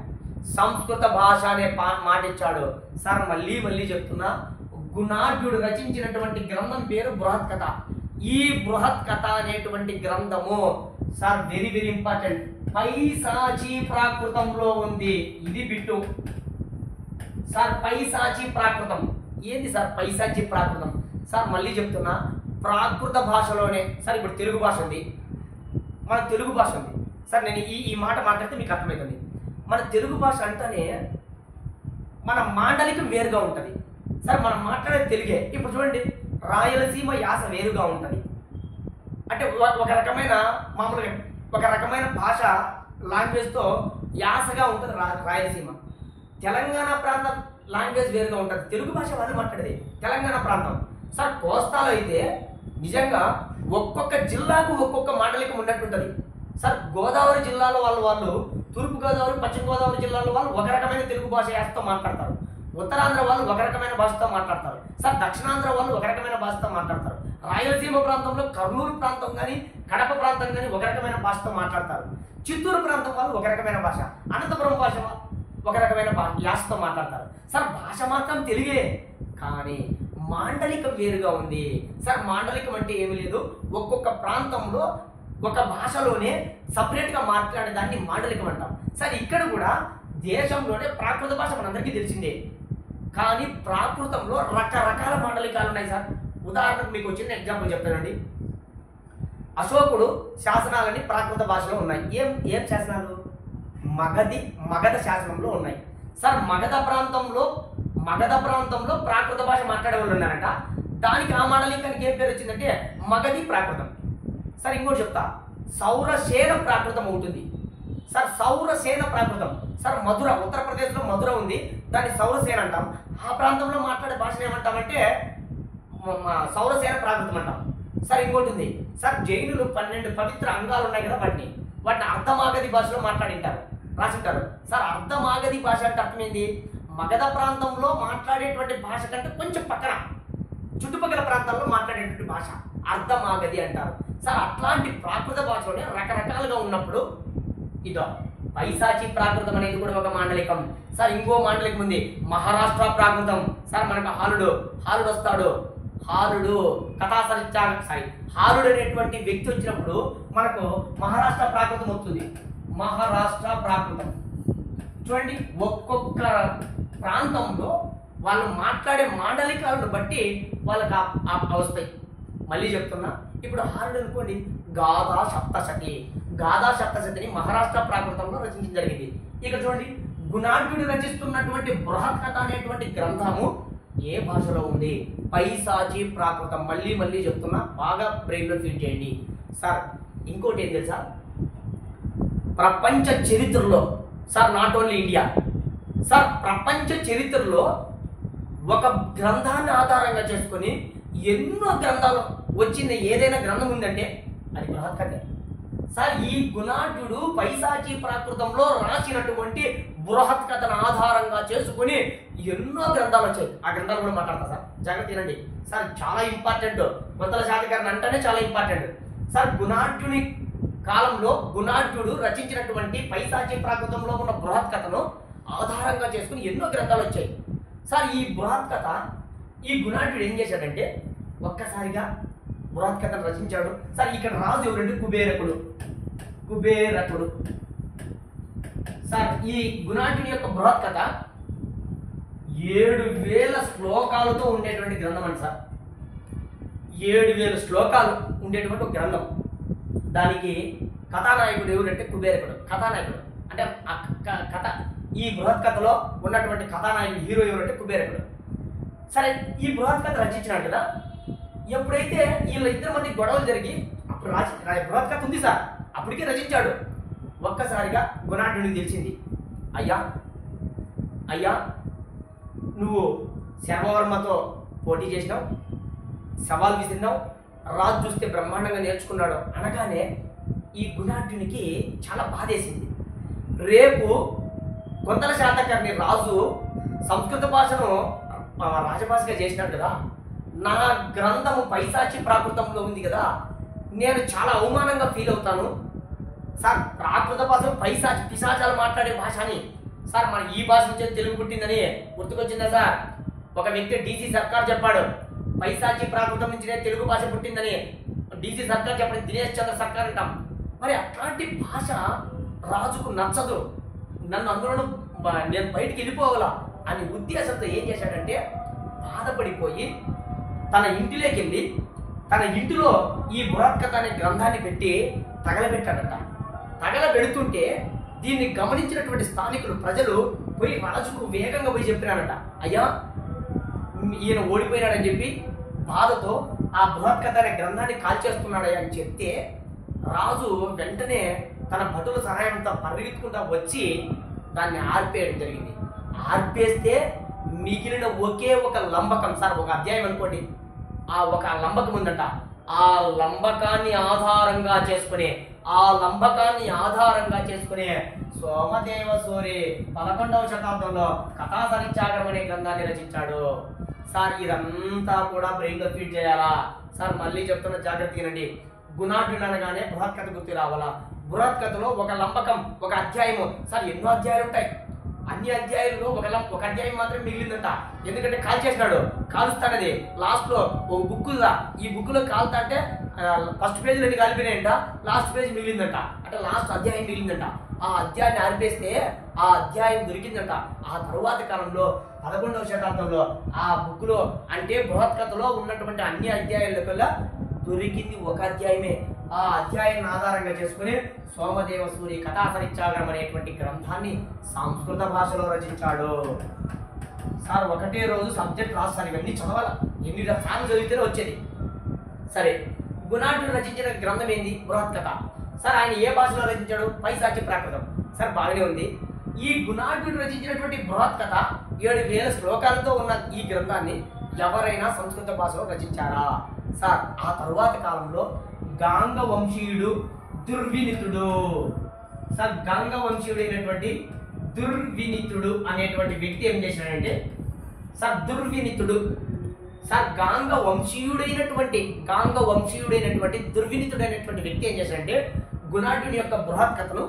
సంస్కృత భాష అనే మాట ఇచ్చాడు సార్. మళ్ళీ చెప్తున్నా, గుణాఢ్యుడు రచించినటువంటి గ్రంథం పేరు బృహత్ కథ. ఈ బృహత్ కథ అనేటువంటి గ్రంథము సార్ వెరీ వెరీ ఇంపార్టెంట్, పైశాచి ప్రాకృతంలో ఉంది. ఇది బిట్టు సార్. పైశాచి ప్రాకృతం ఏంది సార్? పైశాచి ప్రాకృతం సార్. మళ్ళీ చెప్తున్నా, ప్రాకృత భాషలోనే సార్. ఇప్పుడు తెలుగు భాష ఉంది, మన తెలుగు భాష ఉంది సార్. నేను ఈ మాట మాట్లాడితే మీకు అర్థమవుతుంది. మన తెలుగు భాష అంటేనే మన మాండలికం వేరుగా ఉంటుంది సార్. మనం మాట్లాడే తెలుగే. ఇప్పుడు చూడండి, రాయలసీమ యాస వేరుగా ఉంటుంది. అంటే ఒక రకమైన మామూలుగా ఒక రకమైన భాష లాంగ్వేజ్తో యాసగా ఉంటుంది రాయలసీమ. తెలంగాణ ప్రాంతం లాంగ్వేజ్ వేరుగా ఉంటుంది. తెలుగు భాష వాళ్ళు మాట్లాడేది తెలంగాణ ప్రాంతం. సార్ కోస్తాలో అయితే నిజంగా ఒక్కొక్క జిల్లాకు ఒక్కొక్క మాండలికం ఉన్నట్టుంటుంది. సార్ గోదావరి జిల్లాలో వాళ్ళు తూర్పు గోదావరి, పశ్చిమ గోదావరి జిల్లాలో వాళ్ళు ఒక రకమైన తెలుగు భాష యాసతో మాట్లాడతారు. ఉత్తరాంధ్ర వాళ్ళు ఒక రకమైన భాషతో మాట్లాడతారు. సార్ దక్షిణాంధ్ర వాళ్ళు ఒక రకమైన భాషతో మాట్లాడతారు. రాయలసీమ ప్రాంతంలో కర్నూలు ప్రాంతం కానీ కడప ప్రాంతం కానీ ఒక రకమైన భాషతో మాట్లాడతారు. చిత్తూరు ప్రాంతం వాళ్ళు ఒక రకమైన భాష, అనంతపురం భాష ఒక రకమైన యాసతో మాట్లాడతారు. సార్ భాష మాత్రం తెలుగే, కానీ మాండలికం వేరుగా ఉంది. సార్ మాండలికం అంటే ఏమి లేదు, ఒక్కొక్క ప్రాంతంలో ఒక భాషలోనే సపరేట్గా మాట్లాడే దాన్ని మాండలికం అంటాం. సార్ ఇక్కడ కూడా దేశంలోనే ప్రాకృత భాష మనందరికీ తెలిసిందే, కానీ ప్రాకృతంలో రకరకాల మాండలికాలు ఉన్నాయి సార్. ఉదాహరణకు మీకు చిన్న ఎగ్జాంపుల్ చెప్తానండి. అశోకుడు శాసనాలని ప్రాకృత భాషలో ఉన్నాయి. ఏం శాసనాలు? మగధ శాసనంలో ఉన్నాయి. సార్ మగధ ప్రాంతంలో ప్రాకృత భాష మాట్లాడే వాళ్ళు ఉన్నారంట. దానికి ఆ మాండలికానికి ఏం పేరు వచ్చిందంటే మగధి ప్రాకృతం. సార్ ఇంకోటి చెప్తా, సౌరసేన ప్రాకృతం ఉంటుంది. సార్ సౌరసేన ప్రాకృతం. సార్ మధుర, ఉత్తరప్రదేశ్లో మధుర ఉంది, దాన్ని సౌరసేన అంటాం. ఆ ప్రాంతంలో మాట్లాడే భాషను ఏమంటామంటే సౌరసేన ప్రాకృతం అంటాం. సార్ ఇంకోటి ఉంది సార్, జైనులు 12 పవిత్ర అంగాలు ఉన్నాయి కదా, వాటిని అర్ధమాగధి భాషలో రాసింటారు. సార్ అర్ధమాగధి భాష అంటే అర్థం ఏంది? మగధ ప్రాంతంలో మాట్లాడేటువంటి భాష కంటే కొంచెం పక్కన చుట్టుపక్కల ప్రాంతాల్లో మాట్లాడేటువంటి భాష అర్ధమాగధి అంటారు. సార్ అట్లాంటి ప్రాకృత భాషలోనే రకరకాలుగా ఉన్నప్పుడు ఇదో పైశాచి ప్రాకృతం అనేది కూడా ఒక మాండలికం. సార్ ఇంకో మాండలికం ఉంది, మహారాష్ట్ర ప్రాకృతం. సార్ మనకు హాలుడు వస్తాడు, హాలుడు అనేటువంటి వ్యక్తి వచ్చినప్పుడు మనకు మహారాష్ట్ర ప్రాకృతం వస్తుంది. మహారాష్ట్ర ప్రాకృతం చూడండి, ఒక్కొక్క ప్రాంతంలో వాళ్ళు మాట్లాడే మాండలికాలను బట్టి వాళ్ళకి వస్తాయి. మళ్ళీ చెప్తున్నా, ఇప్పుడు హాలుడు అనుకోండి, గాథా సప్తశతిని మహారాష్ట్ర ప్రాకృతంలో రచించడం జరిగింది. ఇక్కడ చూడండి, గుణాఢ్యుడు రచిస్తున్నటువంటి బృహత్ కథ అనేటువంటి గ్రంథము ఏ భాషలో ఉంది? పైశాచి ప్రాకృతం. మళ్ళీ చెప్తున్నా, బాగా బ్రెయిన్లో ఫీడ్ చేయండి. సార్ ఇంకోటి ఏం తెలుసా, ప్రపంచ చరిత్రలో sir not only India, sir ప్రపంచ చరిత్రలో ఒక గ్రంథాన్ని ఆధారంగా చేసుకొని ఎన్నో గ్రంథాలు వచ్చింది. ఏదైనా గ్రంథం ఉందంటే అది బృహత్ కథ. సార్ ఈ గుణాఢ్యుడు పైశాచి ప్రాకృతంలో రాసినటువంటి బృహత్ కథను ఆధారంగా చేసుకుని ఎన్నో గ్రంథాలు వచ్చాయి. ఆ గ్రంథాలు కూడా మాట్లాడతా సార్, జాగ్రత్త వినండి. సార్ చాలా ఇంపార్టెంట్, కొత్తల శాతకర్ణి అంటేనే చాలా ఇంపార్టెంట్. సార్ గుణాఢ్యుని కాలంలో గుణాఢ్యుడు రచించినటువంటి పైశాచి ప్రాకృతంలో ఉన్న బృహత్ కథను ఆధారంగా చేసుకుని ఎన్నో గ్రంథాలు వచ్చాయి. సార్ ఈ బృహత్ కథ, ఈ గుణాఢ్యుడు ఏం చేశాడంటే ఒక్కసారిగా బృహత్ కథను రచించాడు. సార్ ఇక్కడ రాజు ఎవరంటే కుబేరకుడు. సార్ ఈ గుణాఢ్యుని యొక్క బృహత్ కథ 7000 శ్లోకాలతో ఉండేటువంటి గ్రంథం అండి సార్. 7000 శ్లోకాలు ఉండేటువంటి ఒక గ్రంథం. దానికి కథానాయకుడు ఎవరంటే కుబేరకుడు. కథానాయకుడు అంటే కథ, ఈ బృహత్ కథలో ఉన్నటువంటి కథానాయకుడు హీరో ఎవరంటే కుబేరకుడు. సరే ఈ బృహత్ కథ రచించినాడు కదా, ఎప్పుడైతే వీళ్ళ ఇద్దరి మధ్య గొడవలు జరిగి అప్పుడు బృహత్ కథ ఉంది సార్, అప్పటికే రచించాడు. ఒక్కసారిగా గుణాఢ్యుడికి తెలిసింది, అయ్యా నువ్వు శర్మవర్మతో పోటీ చేసినావు, సవాల్ విసిరినావు, రాజు చూస్తే బ్రహ్మాండంగా నేర్చుకున్నాడు అనగానే ఈ గుణాఢ్యునికి చాలా బాధేసింది. రేపు కొంతల శాతకర్ణి రాజు సంస్కృత భాషను రాజభాషగా చేసినాడు కదా, నా గ్రంథము పైశాచి ప్రాకృతంలో ఉంది కదా, నేను చాలా అవమానంగా ఫీల్ అవుతాను. సార్ ప్రాకృత భాష పిశాచాలు మాట్లాడే భాష అని, సార్ మన ఈ భాష నుంచే తెలుగు పుట్టిందని గుర్తుకొచ్చిందా సార్? ఒక వ్యక్తి DC సర్కార్ చెప్పాడు, పైశాచి ప్రాకృతం నుంచినే తెలుగు భాష పుట్టిందని. DC సర్కార్ చెప్పండి, దినేష్ చంద్ర సర్కార్ అంటాం. మరి అట్లాంటి భాష రాజుకు నచ్చదు, నన్ను అందులో నేను బయటికి వెళ్ళిపోవాలా అని ఉద్దేశంతో ఏం చేశాడంటే బాధపడిపోయి తన ఇంటిలోకి వెళ్ళి తన ఇంటిలో ఈ బృహత్ కథ అనే గ్రంథాన్ని పెట్టి తగలబెట్టాడట. తగలబెడుతుంటే దీన్ని గమనించినటువంటి స్థానికులు ప్రజలు పోయి రాజుకు వేగంగా పోయి చెప్పినాడట, అయ్యా ఈయన ఓడిపోయినాడని చెప్పి బాధతో ఆ బృహత్ కథ అనే గ్రంథాన్ని కాల్చేస్తున్నాడయ్యా అని చెప్తే రాజు వెంటనే తన భటుల సహాయంతో పరిగెత్తుకుంటా వచ్చి దాన్ని ఆర్పేయడం జరిగింది. ఆర్పేస్తే మిగిలిన ఒకే ఒక లంబకం సార్, ఒక అధ్యాయం అనుకోండి, ఆ ఒక లంబకం ఉందంట. ఆ లంబకాన్ని ఆధారంగా చేసుకునే సోమదేవ సూరి 11వ శతాబ్దంలో కథా సరిత్సాగరం అనే గ్రంథాన్ని రచించాడు. సార్ ఇదంతా కూడా బ్రెయిన్లో ఫీడ్ చేయాలా సార్? మళ్ళీ చెప్తున్న జాగ్రత్త వినండి. గుణాఢ్యుడు అనగానే బృహత్ కథ గుర్తు రావాలా? బృహత్ కథలో ఒక లంబకం, ఒక అధ్యాయము. సార్ ఎన్నో అధ్యాయాలు ఉంటాయి, అన్ని అధ్యాయుల్లో ఒక అధ్యాయం మాత్రం మిగిలిందంట. ఎందుకంటే కాలుస్తాడది లాస్ట్ లో ఒక బుక్. ఈ బుక్ లో కాలుతా అంటే ఫస్ట్ పేజీలో అన్ని కాలిపోయినాయంట, లాస్ట్ పేజ్ మిగిలిందంట. అంటే లాస్ట్ అధ్యాయం మిగిలిందంట. ఆ అధ్యాయాన్ని ఆరిపేస్తే ఆ అధ్యాయం దొరికిందంట. ఆ తరువాత కాలంలో 11వ శతాబ్దంలో ఆ బుక్ లో, అంటే బృహత్ కథలో ఉన్నటువంటి అన్ని అధ్యాయాల కల్లా దొరికింది ఒక అధ్యాయమే. ఆ అధ్యాయాన్ని ఆధారంగా చేసుకుని సోమదేవ సూరి కథా సరిత్సాగరం అనేటువంటి గ్రంథాన్ని సంస్కృత భాషలో రచించాడు. సార్ ఒకటే రోజు సబ్జెక్ట్ రాస్తారు, ఇవన్నీ చదవాలి, ఎన్ని సార్లు చదివితేనే వచ్చేది. సరే, గుణాఢ్యుడు రచించిన గ్రంథం ఏంది? బృహత్ కథ. సార్ ఆయన ఏ భాషలో రచించాడు? పైశాచి ప్రాకృతం. సార్ బాగానే ఉంది. ఈ గుణాఢ్యుడు రచించినటువంటి బృహత్ కథ 7000 శ్లోకాలతో ఉన్న ఈ గ్రంథాన్ని ఎవరైనా సంస్కృత భాషలో రచించారా? సార్ ఆ తరువాత కాలంలో గాంగ వంశీయుడు దుర్వినితుడు. సార్ గాంగ వంశీయుడైనటువంటి దుర్వినితుడు అనేటువంటి వ్యక్తి ఏం చేశాడంటే, సార్ గాంగ వంశీయుడైనటువంటి దుర్వినితుడైనటువంటి వ్యక్తి ఏం చేశాడంటే గుణాఢ్యుని యొక్క బృహత్ కథను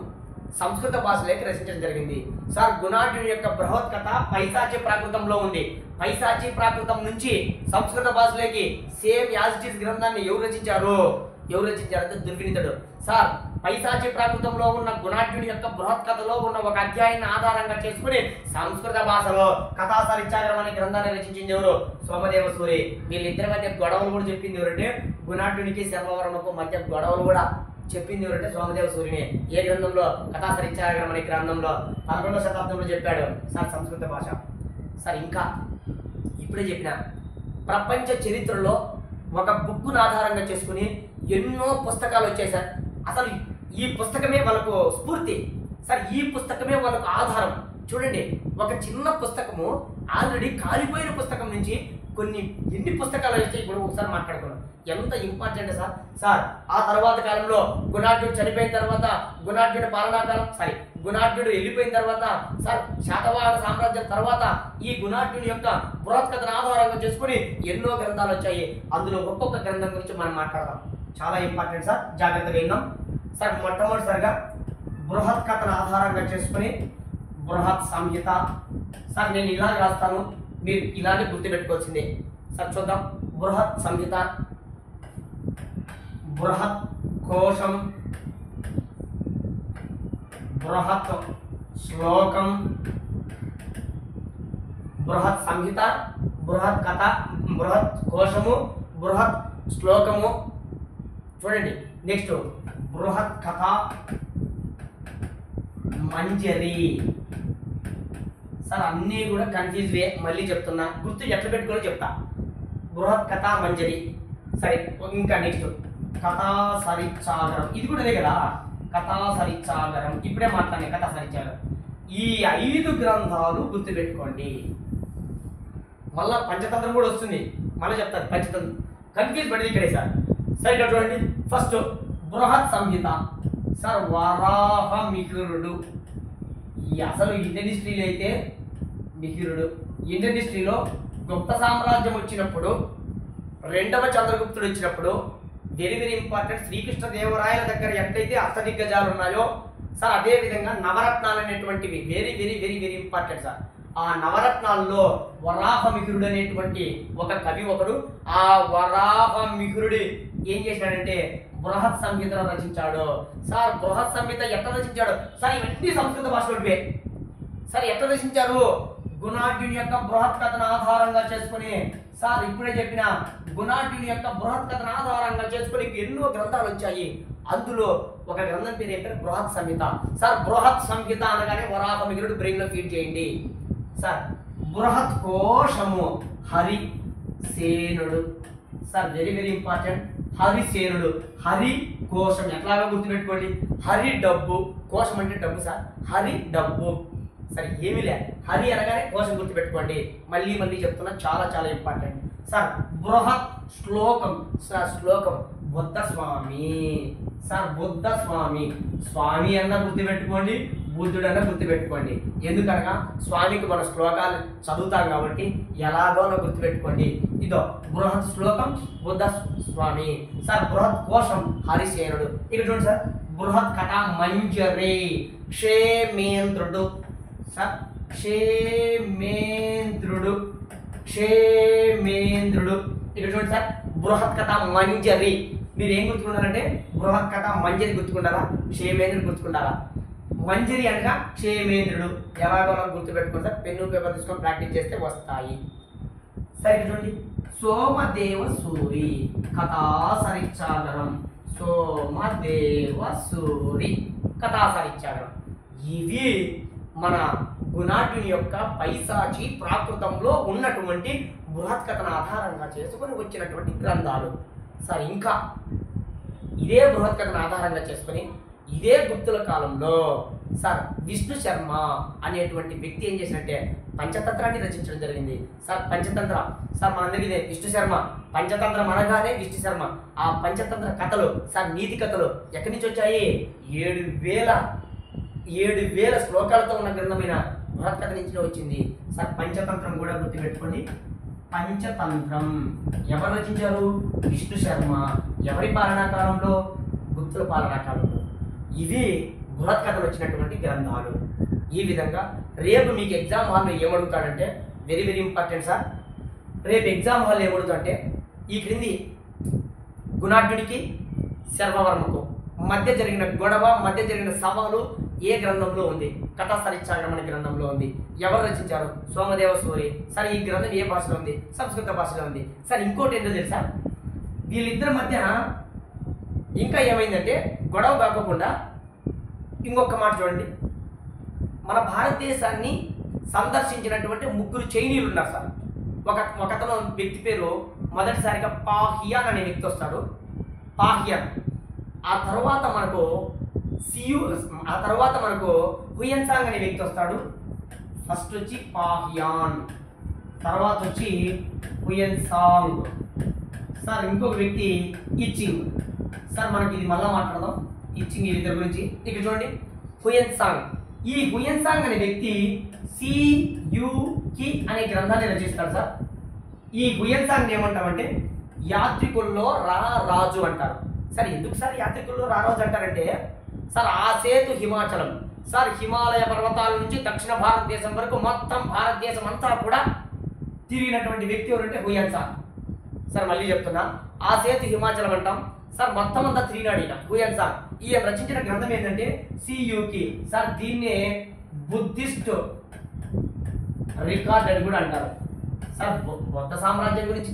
సంస్కృత భాషలోకి రచించడం జరిగింది. సార్ గుణాఢ్యుని యొక్క బృహత్ కథ పైశాచి ప్రాకృతంలో ఉంది. పైశాచి ప్రాకృతం నుంచి సంస్కృత భాషలోకి సేమ్ యాజ్ ఇట్ ఈస్ గ్రంథాన్ని ఎవరు రచించారంటే దుర్వినితుడు. సార్ పైశాచి ప్రాకృతంలో ఉన్న గుణాఢ్యుని యొక్క బృహత్ కథలో ఉన్న ఒక అధ్యాయాన్ని ఆధారంగా చేసుకుని సంస్కృత భాషలో కథా సరిత్సాగరం అనే గ్రంథాన్ని రచించింది ఎవరు? సోమదేవ సూరి. వీళ్ళిద్దరి మధ్య గొడవలు కూడా చెప్పింది ఎవరంటే, గుణాఢ్యునికి శర్మవర్మకు మధ్య గొడవలు కూడా చెప్పింది ఎవరంటే సోమదేవ సూరిని. ఏ గ్రంథంలో? కథా సరిత్సాగరం అనే గ్రంథంలో 11వ శతాబ్దంలో చెప్పాడు. సార్ సంస్కృత భాష. సార్ ఇంకా ఇప్పుడే చెప్పిన ప్రపంచ చరిత్రలో ఒక బుక్ను ఆధారంగా చేసుకుని ఎన్నో పుస్తకాలు వచ్చాయి సార్. అసలు ఈ పుస్తకమే వాళ్ళకు స్ఫూర్తి సార్, ఈ పుస్తకమే వాళ్ళకు ఆధారం. చూడండి, ఒక చిన్న పుస్తకము ఆల్రెడీ కాలిపోయిన పుస్తకం నుంచి ఎన్ని పుస్తకాలు వచ్చాయి ఇప్పుడు ఒకసారి మాట్లాడుకున్నాం. ఎంత ఇంపార్టెంట్ సార్. సార్ ఆ తర్వాత కాలంలో గుణాఢ్యుడు చనిపోయిన తర్వాత, గుణాఢ్యుడు వెళ్ళిపోయిన తర్వాత, సార్ శాతవాహన సామ్రాజ్యం తర్వాత ఈ గుణాఢ్యుని యొక్క బృహత్ కథను ఆధారంగా చేసుకుని ఎన్నో గ్రంథాలు వచ్చాయి. అందులో ఒక్కొక్క గ్రంథం గురించి మనం మాట్లాడదాం. చాలా ఇంపార్టెంట్ సార్, జాగ్రత్తగా విన్నాం. సార్ మొట్టమొదటిసారిగా బృహత్ కథను ఆధారంగా చేసుకుని బృహత్ సంహిత. సార్ నేను ఇలా రాస్తాను, మీరు ఇలానే గుర్తుపెట్టుకోవాల్సిందే. సార్ చూద్దాం. బృహత్ సంహిత, బృహత్ కోశం, బృహత్ శ్లోకం, బృహత్ సంహిత, బృహత్ కథ, బృహత్ కోశము, బృహత్ శ్లోకము. చూడండి, నెక్స్ట్ బృహత్ కథ మంజరి. సార్ అన్నీ కూడా కన్ఫ్యూజ్ వే, మళ్ళీ చెప్తున్నా, గుర్తు ఎట్లా పెట్టుకోవాలో చెప్తా. బృహత్ కథ మంజరి. సరే, ఇంకా నెక్స్ట్ కథా సరిత్సాగరం. ఇది కూడా అదే కదా, కథా సరిత్సాగరం. ఇప్పుడే మాట్లాడే కథా సరిత్సాగరం. ఈ 5 గ్రంథాలు గుర్తుపెట్టుకోండి. మళ్ళా పంచతంత్రం కూడా వస్తుంది, మళ్ళీ చెప్తాను పంచతంత్రం. కన్ఫ్యూజ్ పడింది ఇక్కడే సార్. సరే ఇక్కడ చూడండి, ఫస్ట్ బృహత్ సంహిత. సార్ వరాహ మిహిరుడు. అసలు ఇండియన్ హిస్టరీలో అయితే మిహిరుడు. ఇండియన్ హిస్టరీలో గుప్త సామ్రాజ్యం వచ్చినప్పుడు, 2వ చంద్రగుప్తుడు వచ్చినప్పుడు, వెరీ వెరీ ఇంపార్టెంట్, శ్రీకృష్ణదేవరాయల దగ్గర ఎట్లయితే అష్టదిగ్గజాలు ఉన్నాయో సార్ అదే విధంగా నవరత్నాలు అనేటువంటివి very very very very important sir. ఆ నవరత్నాల్లో వరాహ మిహిరుడు అనేటువంటి ఒక కవి ఒకడు. ఆ వరాహ మిహిరుడు ఏం చేశాడంటే బృహత్ సంహితను రచించాడు. సార్ బృహత్ సంహిత ఎట్లా రచించాడు? సార్ ఇవన్నీ సంస్కృత భాషలో సార్ ఎట్లా రచించారు? గుణాఢ్యుని యొక్క బృహత్ కథను ఆధారంగా చేసుకుని. సార్ ఇప్పుడే చెప్పిన గుణాఢ్యుని యొక్క బృహత్ కథను ఆధారంగా చేసుకుని ఎన్నో గ్రంథాలు వచ్చాయి. అందులో ఒక గ్రంథం పేరు ఏంటంటే బృహత్ సంహిత. సార్ బృహత్ సంహిత అనగానే వరాహ మిహిరుడు బ్రెయిన్ లో ఫీడ్ చేయండి. సార్ బృహత్ కోశము హరిసేనుడు. సార్ వెరీ వెరీ ఇంపార్టెంట్, హరిసేనుడు. హరి కోశం ఎట్లాగా గుర్తుపెట్టుకోండి. హరి డబ్బు, కోశం అంటే డబ్బు సార్. హరి డబ్బు. సరే ఏమీ లే, హరి అనగానే కోశం గుర్తుపెట్టుకోండి. మళ్ళీ మళ్ళీ చెప్తున్నా, చాలా చాలా ఇంపార్టెంట్ సార్. బృహత్ శ్లోకం సార్, శ్లోకం బుద్ధ స్వామి సార్, బుద్ధ స్వామి. స్వామి అన్న గుర్తుపెట్టుకోండి, బుద్ధుడన్న గుర్తుపెట్టుకోండి. ఎందుకనగా స్వామికి మన శ్లోకాలు చదువుతాం కాబట్టి ఎలాగోనో గుర్తుపెట్టుకోండి. ఇదో బృహత్ శ్లోకం బుద్ధ స్వామి సార్. బృహత్ కోశం హరిసేనుడు. ఇక్కడ చూడండి సార్, బృహత్ కథ మంజరి క్షేమేంద్రుడు సార్, క్షేమేంద్రుడు క్షేమేంద్రుడు. ఇక్కడ చూడండి సార్, బృహత్ కథ మంజరి. మీరు ఏం గుర్తుకుంటారంటే బృహత్ కథ మంజరి గుర్తుకుంటారా, క్షేమేంద్రుడు గుర్తుకుంటారా? మంజరి అనగా క్షేమేంద్రుడు. ఎలాగో గుర్తుపెట్టుకుంటారు, పెన్ను పేపర్ తీసుకొని ప్రాక్టీస్ చేస్తే వస్తాయి. సరే చూడండి, సోమదేవ సూరి కథాసరిచ్చాగరం. సోమదేవ సూరి కథాసరిచ్చాగరం. ఇవి మన గుణాఢ్యుని యొక్క పైశాచి ప్రాకృతంలో ఉన్నటువంటి బృహత్ కథను ఆధారంగా చేసుకొని వచ్చినటువంటి గ్రంథాలు సార్. ఇంకా ఇదే బృహత్ కథను ఆధారంగా చేసుకొని ఇదే గుప్తుల కాలంలో సార్ విష్ణు శర్మ అనేటువంటి వ్యక్తి ఏం చేసినట్టే పంచతంత్రాన్ని రచించడం జరిగింది సార్. పంచతంత్ర సార్ మనందరికీ ఇదే విష్ణు శర్మ. పంచతంత్రం అనగానే విష్ణు శర్మ. ఆ పంచతంత్ర కథలు సార్, నీతి కథలు ఎక్కడి నుంచి వచ్చాయి? 7,000 శ్లోకాలతో ఉన్న గ్రంథమైన బృహత్ కథ నుంచి వచ్చింది సార్. పంచతంత్రం కూడా గుర్తుపెట్టుకోండి. పంచతంత్రం ఎవరు రచించారు? విష్ణు శర్మ. ఎవరి పాలనా కాలంలో? గుప్తుల పాలనా కాలంలో. ఇవి బృహత్ కథలు వచ్చినటువంటి గ్రంథాలు. ఈ విధంగా రేపు మీకు ఎగ్జామ్ హాల్లో ఏమడుగుతాడంటే, వెరీ వెరీ ఇంపార్టెంట్ సార్. రేపు ఎగ్జామ్ హాల్లో ఏమడుగుతాడంటే, ఈ క్రింది గుణాఢ్యుడికి శర్వవర్మకు మధ్య జరిగిన గొడవ, మధ్య జరిగిన సవాలు ఏ గ్రంథంలో ఉంది? కథాసరిచ్చాగరం అనే గ్రంథంలో ఉంది. ఎవరు రచించారు? సోమదేవ సూరి. సరే ఈ గ్రంథం ఏ భాషలో ఉంది? సంస్కృత భాషలో ఉంది సార్. ఇంకోటి ఏంటో తెలుసా, వీళ్ళిద్దరి మధ్య ఇంకా ఏమైందంటే గొడవ కాకుండా ఇంకొక మాట చూడండి. మన భారతదేశాన్ని సందర్శించినటువంటి 3 చైనీయులు ఉన్నారు సార్. ఒకతను వ్యక్తి పేరు మొదటిసారిగా పాహియాన్ అనే వ్యక్తి వస్తాడు, పాహియాన్. ఆ తర్వాత మనకు హుయన్సాంగ్ అనే వ్యక్తి వస్తాడు. ఫస్ట్ వచ్చి పాహియాన్, తర్వాత వచ్చి హుయన్సాంగ్ సార్. ఇంకొక వ్యక్తి ఇచ్చింగ్ సార్. మనకి ఇది మళ్ళీ మాట్లాడదాం, ఇచ్చింగ్ ఈ ఇద్దరి గురించి. ఇక్కడ చూడండి, హుయన్సాంగ్. ఈ హుయన్సాంగ్ అనే వ్యక్తి సియుకి అనే గ్రంథాన్ని రచిస్తాడు సార్. ఈ హుయన్సాంగ్ ఏమంటామంటే యాత్రికుల్లో రాజు అంటారు సార్. ఎందుకు సార్ యాత్రికుల్లో రారాజు అంటారంటే సార్, ఆ సేతు హిమాచలం సార్, హిమాలయ పర్వతాల నుంచి దక్షిణ భారతదేశం వరకు మొత్తం భారతదేశం అంతా కూడా తిరిగినటువంటి వ్యక్తి ఎవరంటే హుయన్సాంగ్ సార్. మళ్ళీ చెప్తున్నా, ఆ సేతు హిమాచలం అంటాం సార్. మొత్తం అంతా తిరిగినాడు ఈయన హుయన్సాంగ్. ఈయన రచించిన గ్రంథం ఏంటంటే సియుకి సార్. దీన్నే బుద్ధిస్ట్ రికార్డ్ అని కూడా అంటారు సార్. బౌద్ధ సామ్రాజ్యం గురించి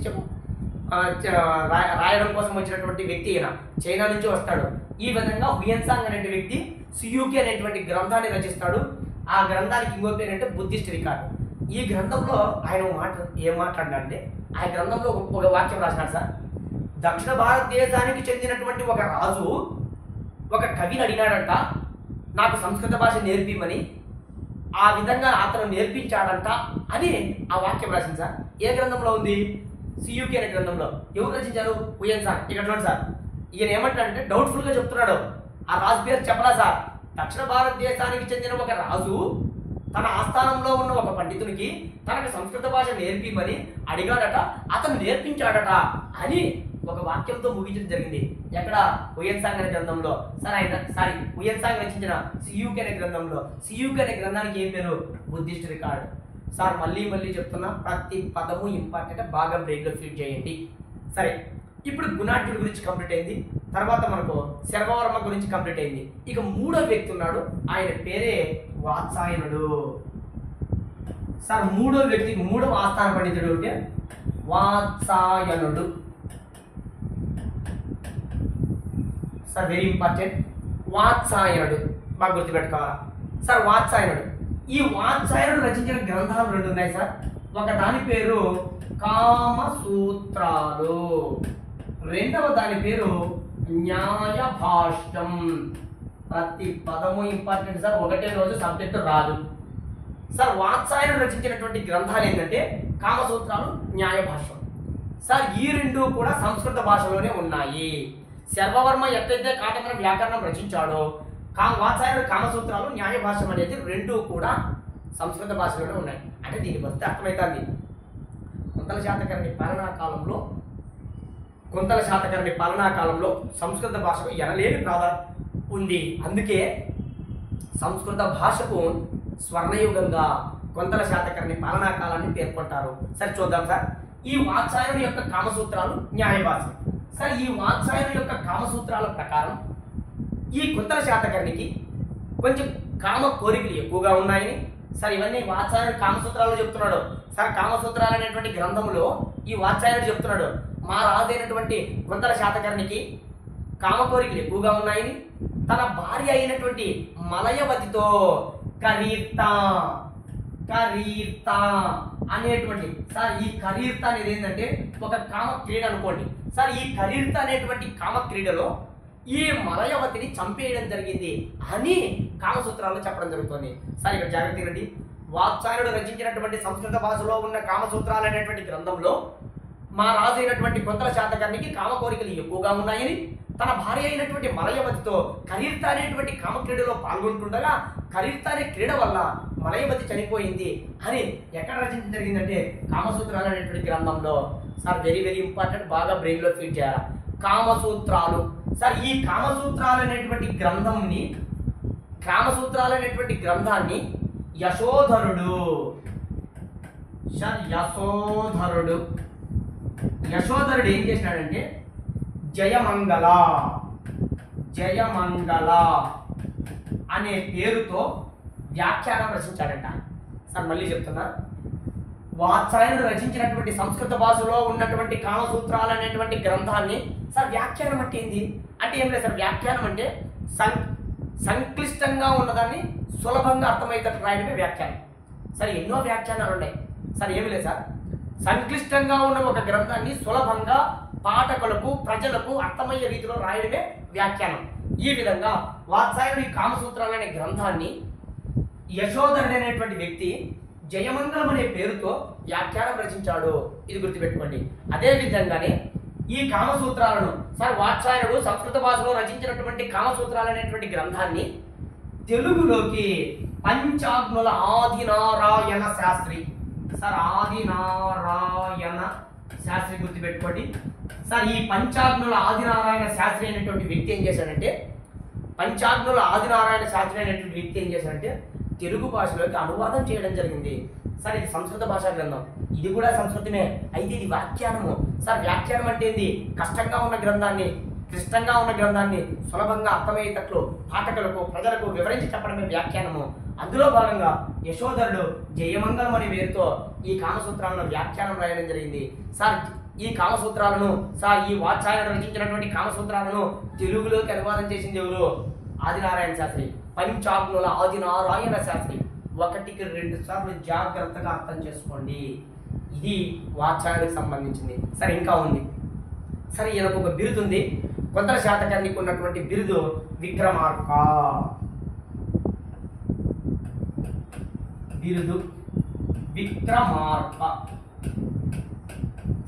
రాయడం కోసం వచ్చినటువంటి వ్యక్తి ఈయన, చైనా నుంచి వస్తాడు. ఈ విధంగా హుయన్సాంగ్ అనే వ్యక్తి సియుకి అనేటువంటి గ్రంథాన్ని రచిస్తాడు. ఆ గ్రంథానికి ఇంకో పేరు అంటే బుద్ధిస్ట్ రికార్డ్. ఈ గ్రంథంలో ఆయన ఏం మాట్లాడాడంటే, ఆ గ్రంథంలో ఒక వాక్యం రాసినాడు సార్. దక్షిణ భారతదేశానికి చెందినటువంటి ఒక రాజు ఒక కవిని అడిగాడంట, నాకు సంస్కృత భాష నేర్పిమని. ఆ విధంగా అతను నేర్పించాడంట అని ఆ వాక్యం రాసింది సార్. ఏ గ్రంథంలో ఉంది? సియుకి అనే గ్రంథంలో. ఎవరు రచించారు? హుయన్సాంగ్. ఇక్కడ చూడండి సార్, ఈయన ఏమంటాడంటే డౌట్ఫుల్గా చెప్తున్నాడు. ఆ రాజు పేరు చెప్పలా సార్. దక్షిణ భారతదేశానికి చెందిన ఒక రాజు తన ఆస్థానంలో ఉన్న ఒక పండితునికి తనకు సంస్కృత భాష నేర్పిమని అడిగాడట, అతను నేర్పించాడట అని ఒక వాక్యంతో ముగించడం జరిగింది. ఎక్కడ? హుయన్సాంగ్ అనే గ్రంథంలో సార్. హుయన్సాంగ్ రచించిన సియుకి అనే గ్రంథంలో. సియుకి అనే గ్రంథానికి ఏం పేరు? Buddhist record sir. మళ్ళీ చెప్తున్నా, ప్రతి పదము ఇంపార్టెంట్, బాగా బ్రెయిన్లో ఫీడ్ చేయండి. సరే, ఇప్పుడు గుణాఢ్యుడి గురించి కంప్లీట్ అయింది. తర్వాత మనకు శర్వవర్మ గురించి కంప్లీట్ అయింది. ఇక 3వ వ్యక్తి ఉన్నాడు, ఆయన పేరే వాత్సాయనుడు సార్. 3వ వ్యక్తి, 3వ ఆస్థాన పండితుడు అంటే వాత్సాయనుడు సార్. వెరీ ఇంపార్టెంట్, వాత్సాయనుడు బాగా గుర్తుపెట్టుకోవాలా సార్. వాత్సాయనుడు, ఈ వాత్సాయనుడు రచించిన గ్రంథాలు 2 ఉన్నాయి సార్. ఒక దాని పేరు కామసూత్రాలు, రెండవ దాని పేరు న్యాయ భాష్యం. ప్రతి పదము ఇంపార్టెంట్ సార్. ఒకటే రోజు సబ్జెక్టు రాదు. సార్ వాత్సాయనుడు రచించినటువంటి గ్రంథాలు ఏంటంటే కామసూత్రాలు, న్యాయభాష్యం. సార్ ఈ రెండు కూడా సంస్కృత భాషలోనే ఉన్నాయి. శర్వవర్మ ఎట్లయితే కాటకర వ్యాకరణం రచించాడో వాత్సాయనుడు కామసూత్రాలు, న్యాయభాష్యం అనేది రెండు కూడా సంస్కృత భాషలోనే ఉన్నాయి. అంటే దీన్ని బట్టి అర్థమవుతుంది కుంతల శాతకర్ణి పాలనా కాలంలో సంస్కృత భాషకు ఎనలేని ప్రాధాన్యత ఉంది. అందుకే సంస్కృత భాషకు స్వర్ణయుగంగా కుంతల శాతకర్ణి పాలనా కాలాన్ని పేర్కొంటారు. సరే చూద్దాం సార్. ఈ వాత్సాయనుడి యొక్క కామసూత్రాలు, న్యాయభాష్యం. సార్ ఈ వాత్సాయనుడి యొక్క కామసూత్రాల ప్రకారం ఈ కుంతల శాతకర్ణికి కొంచెం కామ కోరికలు ఎక్కువగా ఉన్నాయని సార్ ఇవన్నీ వాత్సాయనుడు కామసూత్రాలు చెప్తున్నాడు. సార్ కామసూత్రాలు అనేటువంటి గ్రంథంలో ఈ వాత్సాయనుడు చెప్తున్నాడు మా రాజైనటువంటి కుంతల శాతకర్ణికి కామ కోరికలు ఎక్కువగా ఉన్నాయని తన భార్య అయినటువంటి మలయవతితో కరీర్త అనేటువంటి సార్ ఈ కరీర్త అనేది ఏంటంటే ఒక కామ క్రీడ అనుకోండి. సార్ ఈ కరీర్త అనేటువంటి కామ క్రీడలో ఈ మలయవతిని చంపేయడం జరిగింది అని కామసూత్రాల్లో చెప్పడం జరుగుతుంది. సార్ ఇక్కడ జాగ్రత్త రండి. వాత్సాయనుడు రచించినటువంటి సంస్కృత భాషలో ఉన్న కామసూత్రాలు అనేటువంటి గ్రంథంలో మా రాజు అయినటువంటి కుంతల శాతకర్ణికి కామ కోరికలు ఎక్కువగా ఉన్నాయని తన భార్య అయినటువంటి మలయవతితో కరీర్త అనేటువంటి కామక్రీడలో పాల్గొంటుండగా కరీర్త అనే క్రీడ వల్ల మలయవతి చనిపోయింది అని ఎక్కడ రచించడం జరిగిందంటే కామసూత్రాలు అనేటువంటి గ్రంథంలో. సార్ వెరీ వెరీ ఇంపార్టెంట్, బాగా బ్రెయిన్లో ఫీడ్ చేయాలి. కామసూత్రాలు. సార్ ఈ కామసూత్రాలు అనేటువంటి గ్రంథాన్ని యశోధరుడు ఏం చేసినాడంటే జయమంగళ అనే పేరుతో వ్యాఖ్యానం రచించాడంట. సార్ మళ్ళీ చెప్తున్నా, వాత్సాయనుడు రచించినటువంటి సంస్కృత భాషలో ఉన్నటువంటి కామసూత్రాలు అనేటువంటి గ్రంథాన్ని సార్ వ్యాఖ్యానం అంటే ఏంది అంటే ఏం లేదు సార్. వ్యాఖ్యానం అంటే సంక్లిష్టంగా ఉన్నదాన్ని సులభంగా అర్థమయ్యేటట్టు రాయడమే వ్యాఖ్యానం. సార్ ఎన్నో వ్యాఖ్యానాలు ఉన్నాయి సార్. ఏమి లేదు సార్, సంక్లిష్టంగా ఉన్న ఒక గ్రంథాన్ని సులభంగా పాఠకులకు ప్రజలకు అర్థమయ్యే రీతిలో రాయడమే వ్యాఖ్యానం. ఈ విధంగా వాత్సాయనుడి కామసూత్రాలు అనే గ్రంథాన్ని యశోధరుడు అనేటువంటి వ్యక్తి జయమంగళం అనే పేరుతో వ్యాఖ్యానం రచించాడు. ఇది గుర్తుపెట్టుకోండి. అదే విధంగానే ఈ కామసూత్రాలను సార్ వాత్సాయనుడు సంస్కృత భాషలో రచించినటువంటి కామసూత్రాలు అనేటువంటి గ్రంథాన్ని తెలుగులోకి పంచాగ్నుల ఆదినారాయణ శాస్త్రి సార్ గుర్తుపెట్టుకోండి. సార్ ఈ పంచాగ్నుల ఆదినారాయణ శాస్త్రి అనేటువంటి వ్యక్తి ఏం చేశాడంటే తెలుగు భాషలోకి అనువాదం చేయడం జరిగింది. సార్ ఇది సంస్కృత భాషా గ్రంథం, ఇది కూడా సంస్కృతమే, అయితే ఇది వ్యాఖ్యానము. సార్ వ్యాఖ్యానం అంటే ఏంది? క్లిష్టంగా ఉన్న గ్రంథాన్ని సులభంగా అర్థమయ్యేటట్లు పాఠకులకు ప్రజలకు వివరించి చెప్పడమే వ్యాఖ్యానము. అందులో భాగంగా యశోధరుడు జయమంగళం అనే పేరుతో ఈ కామసూత్రాలను వ్యాఖ్యానం రాయడం జరిగింది. సార్ ఈ కామసూత్రాలను ఈ వాత్సాయనుడు రచించినటువంటి కామసూత్రాలను తెలుగులోకి అనువాదం చేసింది ఎవరు? ఆదినారాయణ శాస్త్రి. పంచాగ్నుల ఆదినారాయణ శాస్త్రి. 1కి 2 సార్లు జాగ్రత్తగా అర్థం చేసుకోండి. ఇది వాత్సాయనుడికి సంబంధించింది. సరే ఇంకా ఉంది. సరే ఈయనకు ఒక బిరుదు ఉంది. కుంతల శాతకర్ణికి ఉన్నటువంటి బిరుదు విక్రమార్క.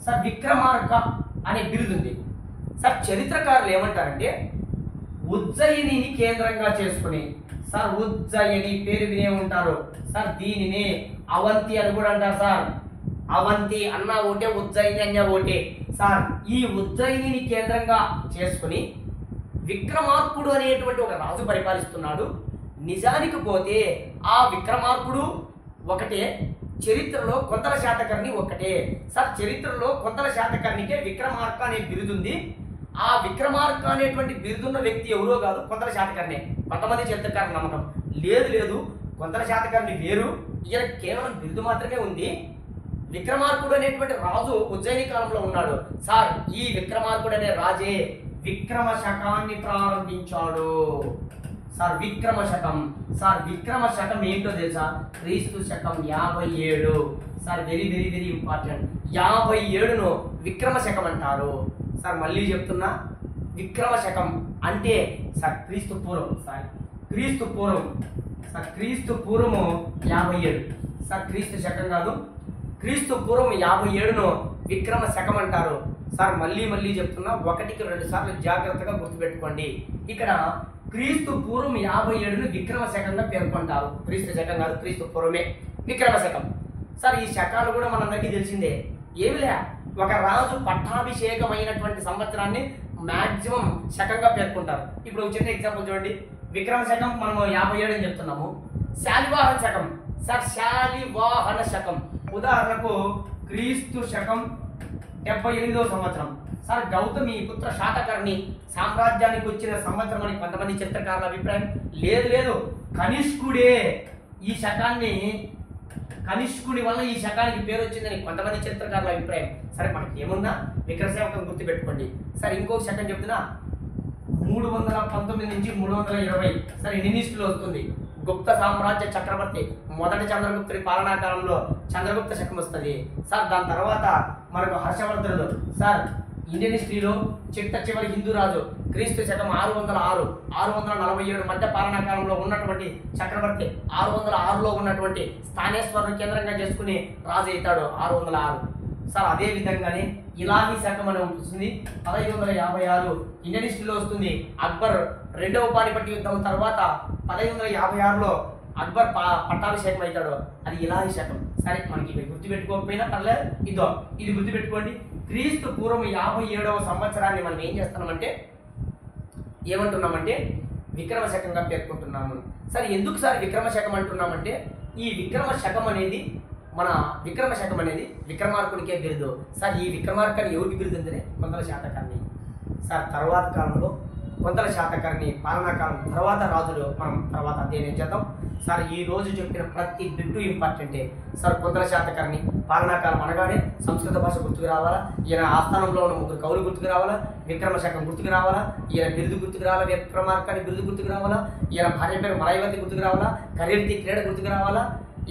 సార్ విక్రమార్క అనే బిరుదు ఉంది. సార్ చరిత్రకారులు ఏమంటారంటే ఉజ్జయినిని కేంద్రంగా చేసుకుని, సార్ ఉజ్జయిని పేరు వినే ఉంటారు సార్, దీనిని అవంతి అని కూడా అంటారు సార్. అవంతి అన్న ఒకటే, ఉజ్జయిని అన్న ఒకటే. సార్ ఈ ఉజ్జయినిని కేంద్రంగా చేసుకుని విక్రమార్కుడు అనేటువంటి ఒక రాజు పరిపాలిస్తున్నాడు. నిజానికి పోతే ఆ విక్రమార్కుడు ఒకటే, చరిత్రలో కుంతల శాతకర్ణి ఒకటే. సార్ చరిత్రలో కుంతల శాతకర్ణికే విక్రమార్క అనే బిరుదుంది. ఆ విక్రమార్క అనేటువంటి బిరుదున్న వ్యక్తి ఎవరో కాదు, కుంతల శాతకర్ణి. కొంతమంది చరిత్రకారుల నమ్మకం లేదు, కుంతల శాతకర్ణి వేరు, ఈయన కేవలం బిరుదు మాత్రమే ఉంది. విక్రమార్కుడు అనేటువంటి రాజు ఉజ్జయిని కాలంలో ఉన్నాడు. సార్ ఈ విక్రమార్కుడు అనే రాజే విక్రమ శకాన్ని ప్రారంభించాడు. సార్ విక్రమ శకం ఏంటో తెలుసా? క్రీస్తు శకం 57. Sir very very very important. 57ను విక్రమ శకం అంటారు. సార్ మళ్ళీ చెప్తున్నా, విక్రమ శకం అంటే సార్ క్రీస్తు పూర్వం. సార్ క్రీస్తు పూర్వం సార్ క్రీస్తు పూర్వము 57 సార్ క్రీస్తు శకం కాదు, క్రీస్తు పూర్వం 57ను విక్రమ శకం అంటారు. సార్ మళ్ళీ చెప్తున్నా, 1కి 2 సార్లు జాగ్రత్తగా గుర్తుపెట్టుకోండి. ఇక్కడ క్రీస్తు పూర్వం 57ను విక్రమ శకంగా పేర్కొంటారు. క్రీస్తు శకం కాదు, క్రీస్తు పూర్వమే విక్రమ శకం. సార్ ఈ శకాలు కూడా మనందరికీ తెలిసిందే. ఏమిలే, ఒక రాజు పట్టాభిషేకమైనటువంటి సంవత్సరాన్ని మ్యాక్సిమం శకంగా పేర్కొంటారు. ఇప్పుడు ఒక చిన్న ఎగ్జాంపుల్ చూడండి. విక్రమ శకం మనము 57 అని చెప్తున్నాము. శాలివాహన శకం సార్, శాలివాహన శకం ఉదాహరణకు క్రీస్తు శకం 78వ సంవత్సరం. సార్ గౌతమి పుత్ర శాతకర్ణి సామ్రాజ్యానికి వచ్చిన సంవత్సరం అని కొంతమంది చరిత్రకారుల అభిప్రాయం. లేదు, కనిష్కుడే ఈ శకాన్ని, కనిష్కుడి వల్ల ఈ శకానికి పేరు వచ్చిందని కొంతమంది చరిత్రకారుల అభిప్రాయం. సరే మనకి ఏమున్నా విక్రమ శకం గుర్తుపెట్టుకోండి. సరే ఇంకొక శకం చెప్తున్నా, 319 నుంచి 320. సరే నినిస్టులో వస్తుంది. గుప్త సామ్రాజ్య చక్రవర్తి మొదటి చంద్రగుప్తుడి పాలనా కాలంలో చంద్రగుప్త శకం వస్తుంది. సార్ దాని తర్వాత మనకు హర్షవర్ధనుడు. సార్ ఇండియన్ హిస్టరీలో చిట్ట చివరి హిందూ రాజు క్రీస్తు శకం 606 647 మధ్య పాలనా కాలంలో ఉన్నటువంటి చక్రవర్తి 606లో ఉన్నటువంటి స్థానేశ్వరుని కేంద్రంగా చేసుకుని రాజు అవుతాడు 606. సార్ అదే విధంగానే ఇలాహీ శకం అని ఉంటుంది 1556 ఇండియన్ హిస్టరీలో వస్తుంది. అక్బర్ 2వ పానిపట్టు యుద్ధం తర్వాత 1556లో అక్బర్ పట్టాభిషేకం అవుతాడు, అది ఇలాహీ శకం. సరే మనకి ఇవి గుర్తుపెట్టుకోకపోయినా పర్లేదు, ఇది గుర్తుపెట్టుకోండి. క్రీస్తు పూర్వం 57వ సంవత్సరాన్ని మనం ఏం చేస్తున్నామంటే ఏమంటున్నామంటే విక్రమ శకంగా పేర్కొంటున్నాము. సరే ఎందుకు సార్ విక్రమ శకం అంటున్నామంటే ఈ విక్రమ శకం అనేది విక్రమార్కునికే బిరుదు. సార్ ఈ విక్రమార్కుని ఎవరికి బిరుదు ఉందని కొంతల శాతకర్ణి. సార్ తర్వాత కాలంలో కొంతల శాతకర్ణి పాలనా కాలం తర్వాత రాజులు మనం తర్వాత అధ్యయనం చేద్దాం. సార్ ఈ రోజు చెప్పిన ప్రతి బిట్టు ఇంపార్టెంటే. సార్ కొంతల శాతకర్ణి పాలనా కాలం అనగానే సంస్కృత భాష గుర్తుకు రావాలా, ఈయన ఆస్థానంలో ఉన్న 3 కవులు గుర్తుకు రావాలా, విక్రమ శకం గుర్తుకు రావాలా, ఈయన బిరుదు గుర్తుకు రావాలా, విక్రమార్కుని బిరుదు గుర్తుకు రావాలా, ఈయన భార్య పేరు మలయవతి గుర్తుకు రావాలా, కరీర్తి క్రీడ గుర్తుకు రావాలా,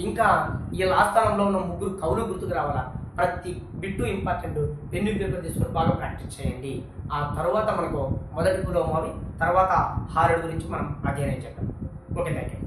ఇంకా వీళ్ళ ఆస్థానంలో ఉన్న 3 కవులు గుర్తుకు రావాలా. ప్రతి బిట్టు ఇంపార్టెంట్. పెన్ను పేపర్ తీసుకొని బాగా ప్రాక్టీస్ చేయండి. ఆ తర్వాత మనకు మొదటి కులోమావి తర్వాత హారడు గురించి మనం అధ్యయనం చేద్దాం. Okay, thank you.